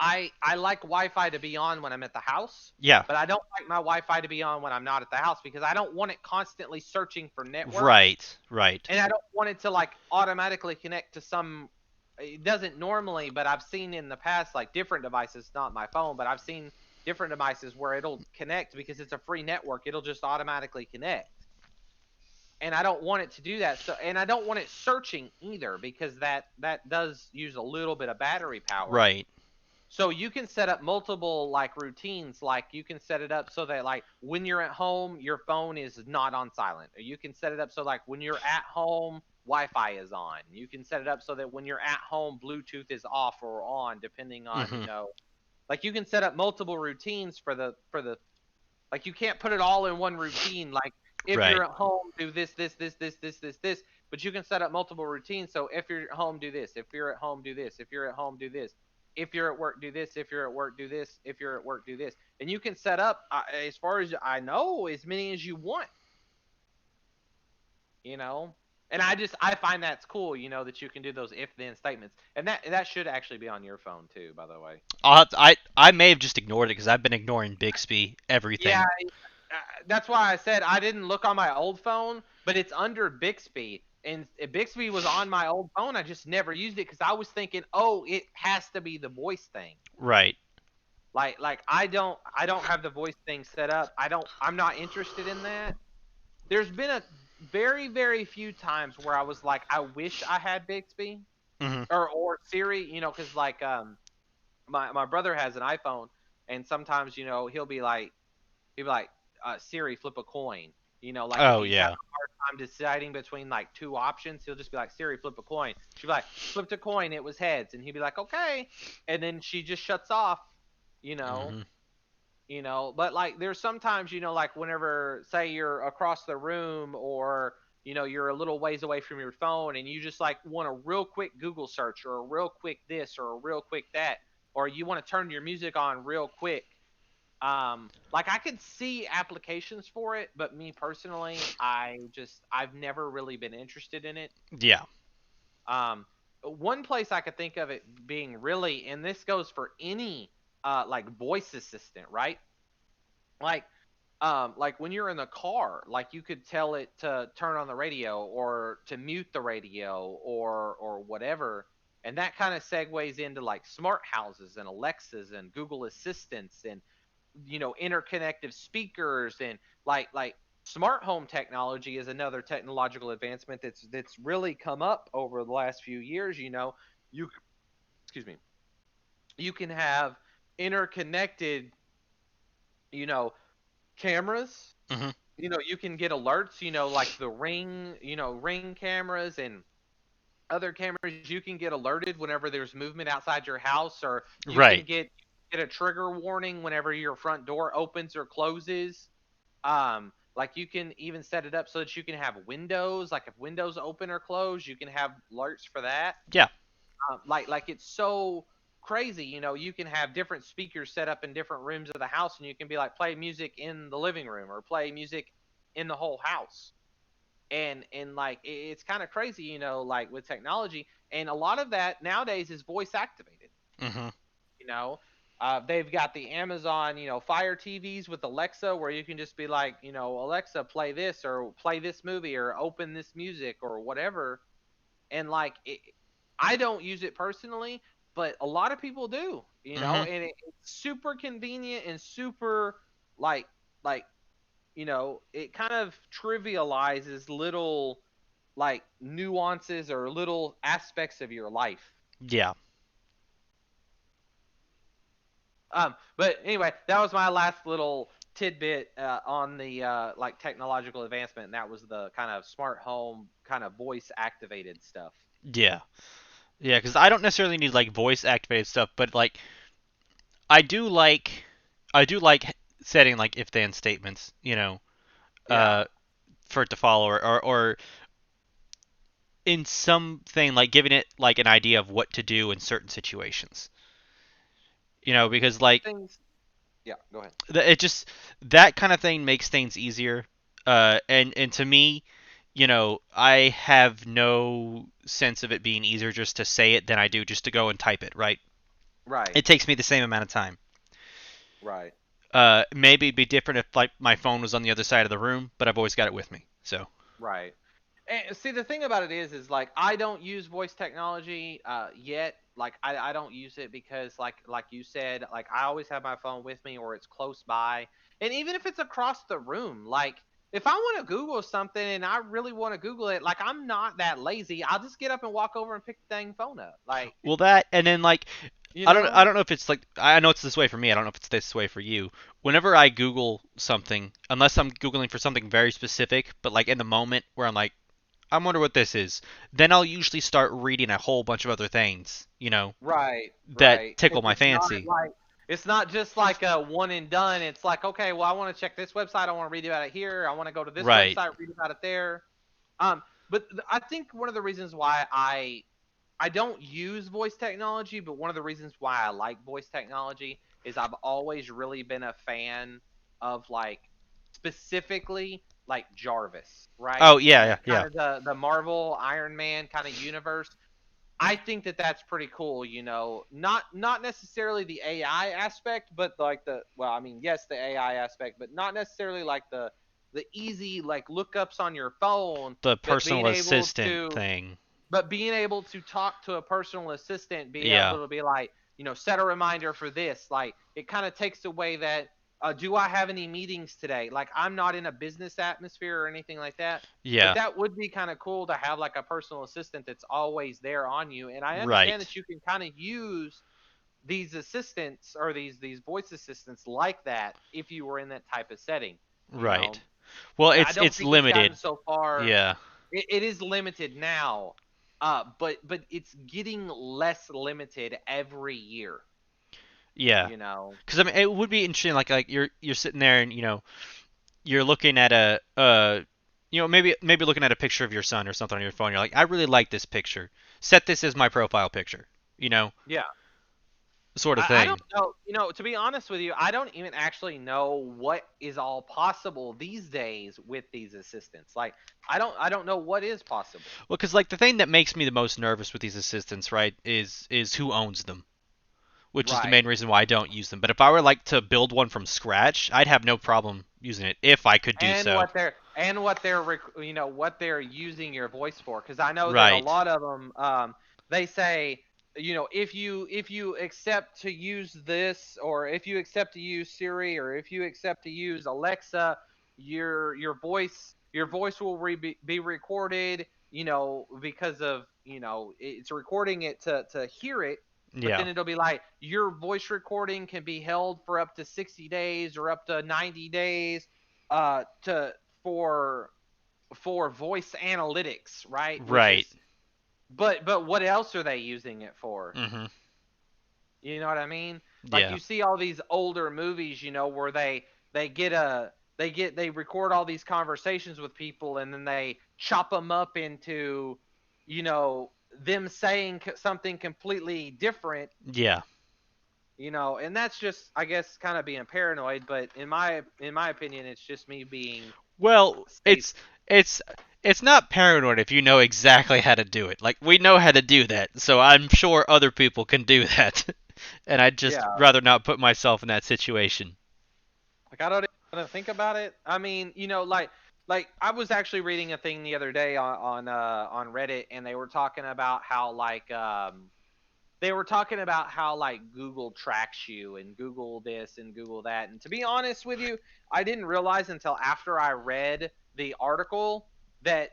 I like Wi-Fi to be on when I'm at the house, Yeah. but I don't like my Wi-Fi to be on when I'm not at the house because I don't want it constantly searching for network, Right. Right. and I don't want it to like automatically connect to some. It doesn't normally, but I've seen in the past like different devices, not my phone, but I've seen different devices where it'll connect because it's a free network. It'll just automatically connect, and I don't want it to do that. So, and I don't want it searching either because that does use a little bit of battery power. Right. So you can set up multiple like routines. Like you can set it up so that like when you're at home, your phone is not on silent. Or you can set it up so like when you're at home, Wi-Fi is on. You can set it up so that when you're at home, Bluetooth is off or on, depending on Mhm. like you can set up multiple routines for the like you can't put it all in one routine. Like if Right. you're at home, do this. But you can set up multiple routines. So if you're at home, do this. If you're at home, do this. If you're at home, do this. If you're at work, do this. If you're at work, do this. If you're at work, do this. And you can set up, as far as I know, as many as you want. You know. And I find that's cool. That you can do those if then statements, and that should actually be on your phone too. By the way. I may have just ignored it because I've been ignoring Bixby Yeah, everything. that's why I said I didn't look on my old phone, but it's under Bixby. And Bixby was on my old phone. I just never used it because I was thinking, oh, it has to be the voice thing. Right. Like I don't have the voice thing set up. I'm not interested in that. There's been a very few times where I was like, I wish I had Bixby Mhm. or Siri, because like my brother has an iPhone, and sometimes he'll be like, Siri, flip a coin. Like if Oh he's having yeah. a hard time deciding between like two options, he'll just be like, Siri, flip a coin. She'll be like, flipped a coin, it was heads, and he'd be like, okay, and then she just shuts off. You know, Mhm. but like there's sometimes like whenever say you're across the room or you're a little ways away from your phone and you just like want a real quick Google search or a real quick this or a real quick that, or you want to turn your music on real quick. Like I could see applications for it, but me personally, I've never really been interested in it. Yeah. One place I could think of it being really, and this goes for any like voice assistant, right? Like when you're in the car, like you could tell it to turn on the radio or to mute the radio or whatever. And that kind of segues into like smart houses and Alexas and Google Assistants and interconnected speakers and like smart home technology is another technological advancement that's really come up over the last few years. You excuse me, you can have interconnected you know cameras. Mhm. You can get alerts, like the ring cameras and other cameras. You can get alerted whenever there's movement outside your house, or you can Right. get a trigger warning whenever your front door opens or closes. Like you can even set it up so that you can have windows, like if windows open or close, you can have alerts for that. Yeah. Like it's so crazy. You can have different speakers set up in different rooms of the house, and you can be like, play music in the living room or play music in the whole house. And like it's kind of crazy, like with technology, and a lot of that nowadays is voice activated. Mhm. you know they've got the Amazon Fire TVs with Alexa, where you can just be like, Alexa, play this or play this movie or open this music or whatever. And like I don't use it personally, but a lot of people do, Mhm. and it's super convenient and super like like it kind of trivializes little like nuances or little aspects of your life. Yeah. But anyway, that was my last little tidbit on the like technological advancement, and that was the kind of smart home kind of voice activated stuff. Yeah. Yeah, because I don't necessarily need like voice activated stuff, but like I do like I do like setting like if then statements, Yeah, uh, for it to follow, or in something like giving it like an idea of what to do in certain situations. Because one of like the things. Yeah, go ahead. it just that kind of thing makes things easier. And to me, I have no sense of it being easier just to say it than I do just to go and type it. Right? Right, It takes me the same amount of time. right. Maybe it'd be different if like my phone was on the other side of the room, but I've always got it with me. So Right. And see, the thing about it is like I don't use voice technology yet. Like I don't use it because like you said, like I always have my phone with me or it's close by. And even if it's across the room, like if I want to Google something and I really want to Google it, like I'm not that lazy. I'll just get up and walk over and pick the dang phone up. Like, well that and then like you I know? don't know if it's like I know it's this way for me. I don't know if it's this way for you. Whenever I Google something, unless I'm googling for something very specific, but like in the moment where I'm like, I wonder what this is, then I'll usually start reading a whole bunch of other things, Right, that right. tickle Because my it's not fancy. like it's not just like a one and done. It's like, okay, well, I want to check this website. I want to read about it here. I want to go to this Right. website, read about it there. I think one of the reasons why I don't use voice technology, but one of the reasons why I like voice technology is I've always really been a fan of like specifically like Jarvis, right? Oh yeah, And yeah, yeah. kind of the Marvel Iron Man kind of universe. I think that that's pretty cool, not necessarily the AI aspect, but like I mean, yes, the AI aspect, but not necessarily like the easy like lookups on your phone, The but personal assistant thing. being able to talk to a personal assistant, be Yeah. able to be like, set a reminder for this. Like it kind of takes away that. Do I have any meetings today? Like I'm not in a business atmosphere or anything like that, but Yeah. that would be kind of cool to have like a personal assistant that's always there on you. And I understand Right. that you can kind of use these assistants or these voice assistants like that if you were in that type of setting, you Right. know. Well, I it's don't it's think it's gotten limited. so far. Yeah. It is limited now, but it's getting less limited every year. Yeah. You know. Because I mean, it would be interesting. Like you're sitting there and you're looking at maybe looking at a picture of your son or something on your phone. You're like, I really like this picture. Set this as my profile picture. You know, Yeah. sort of I don't thing. know. To be honest with you, I don't even actually know what is all possible these days with these assistants. Like, I don't know what is possible. Well, because like the thing that makes me the most nervous with these assistants, right, is who owns them, which is the Right. main reason why I don't use them. But if I were like to build one from scratch, I'd have no problem using it if I could do And so. what they're using your voice for, because I know that a Right. lot of them they say, if you accept to use this, or if you accept to use Siri, or if you accept to use Alexa, your voice will be recorded, because of, it's recording it to hear it. But Yeah. then it'll be like your voice recording can be held for up to 60 days or up to 90 days, to for voice analytics, right? Which Right. is, but what else are they using it for? Mhm. You know what I mean? Like Yeah. you see all these older movies, where they get a they record all these conversations with people, and then they chop them up into, them saying something completely different, Yeah. and that's just, I guess, kind of being paranoid. But in my opinion, it's just me being Well, safe. it's not paranoid if you know exactly how to do it. Like we know how to do that, so I'm sure other people can do that. And I'd just Yeah. rather not put myself in that situation. Like I don't even want to think about it. I mean, like I was actually reading a thing the other day on Reddit, and they were talking about how like they were talking about how like Google tracks you and Google this and Google that. And to be honest with you, I didn't realize until after I read the article that,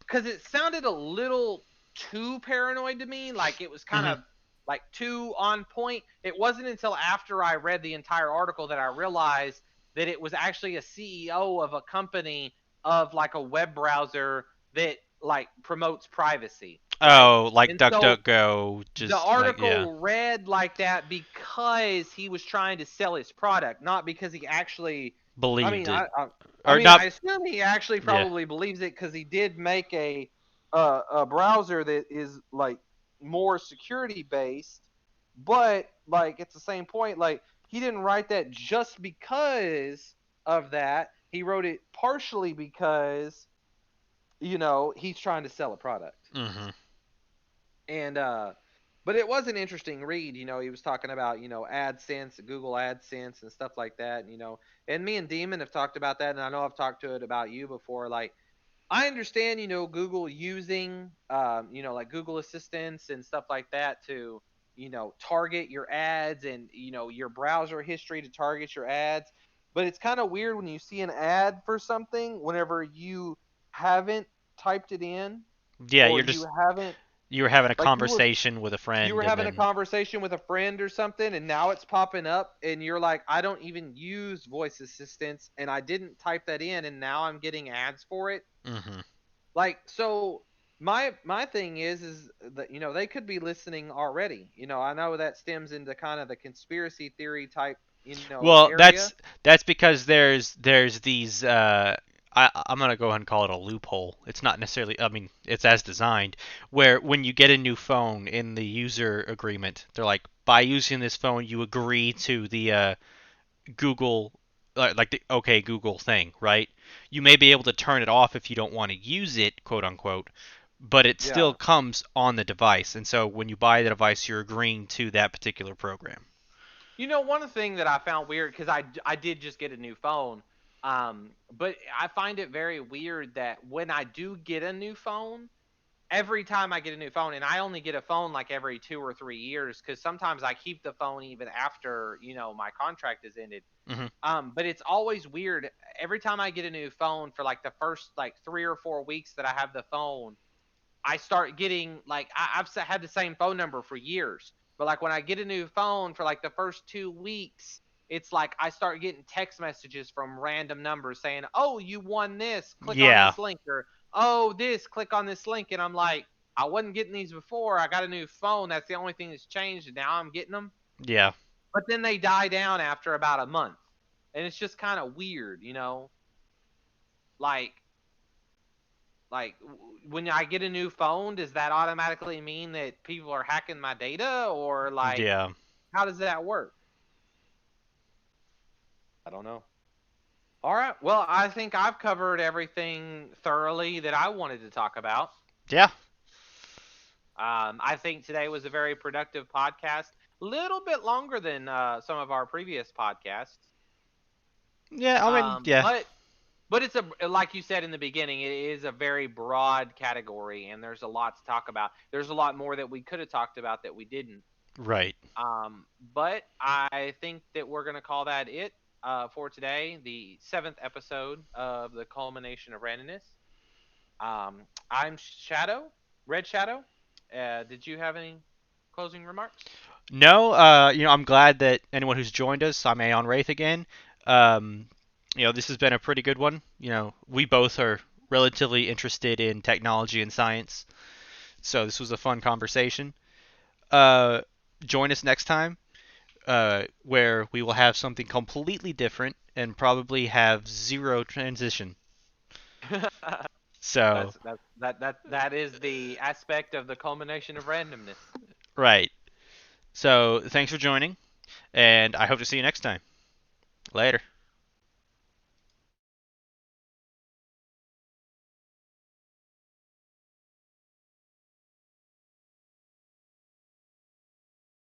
because it sounded a little too paranoid to me, like it was kind Hmm. of like too on point. It wasn't until after I read the entire article that I realized that it was actually a CEO of a company of like a web browser that like promotes privacy, right? Oh, like And so DuckDuckGo, the just like yeah, article read like that because he was trying to sell his product, not because he actually. I believed mean, it I or mean, I not? assume he actually Yeah. probably believes it because he did make a browser that is like more security based, but like it's the same point. Like he didn't write that just because of that. He wrote it partially because he's trying to sell a product. Hmm. And but it was an interesting read. He was talking about AdSense, Google AdSense, and stuff like that. And me and Demon have talked about that, and I know I've talked to it about you before. Like I understand, Google using, like Google Assistants and stuff like that to, target your ads and your browser history to target your ads. But it's kind of weird when you see an ad for something whenever you haven't typed it in Yeah, or you're you just haven't you were having a like conversation with a you were friend, and having a then conversation with a friend or something and now it's popping up and you're like, I don't even use voice assistants and I didn't type that in and now I'm getting ads for it. hmm. Like, so my thing is that they could be listening already. I know that stems into kind of the conspiracy theory type Well, area. that's because there's these I'm gonna go ahead and call it a loophole. It's not necessarily. I mean, it's as designed, where when you get a new phone in the user agreement, they're like, by using this phone, you agree to the Google, like the OK Google thing, right? You may be able to turn it off if you don't want to use it, quote unquote, but it still Yeah. comes on the device. And so when you buy the device, you're agreeing to that particular program. One thing that I found weird because I did just get a new phone, but I find it very weird that when I do get a new phone, every time I get a new phone, and I only get a phone like every 2 or 3 years, because sometimes I keep the phone even after my contract is ended. Hmm. But it's always weird. Every time I get a new phone for like the first like 3 or 4 weeks that I have the phone, I start getting like I've had the same phone number for years, but like when I get a new phone for like the first 2 weeks, it's like I start getting text messages from random numbers saying, "Oh, you won this. Click on Yeah, this link," or "Oh, this. Click on this link." And I'm like, I wasn't getting these before. I got a new phone. That's the only thing that's changed, and now I'm getting them. yeah. But then they die down after about a month, and it's just kind of weird. Like like when I get a new phone, does that automatically mean that people are hacking my data, or like Yeah. how does that work? I don't know. All right. Well, I think I've covered everything thoroughly that I wanted to talk about. Yeah. I think today was a very productive podcast. Little bit longer than some of our previous podcasts. Yeah, I mean, Um, yeah. but but it's a like you said in the beginning, it is a very broad category, and there's a lot to talk about. There's a lot more that we could have talked about that we didn't. Right. But I think that we're going to call that it for today, the seventh episode of the culmination of randomness. I'm Shadow, Red Shadow. Did you have any closing remarks? No, I'm glad that anyone who's joined us, I'm Aeon Wraith again. Um, this has been a pretty good one. We both are relatively interested in technology and science, so this was a fun conversation. Uh, Join us next time, where we will have something completely different and probably have zero transition. So, That is the aspect of the culmination of randomness. right. So, thanks for joining, and I hope to see you next time. Later.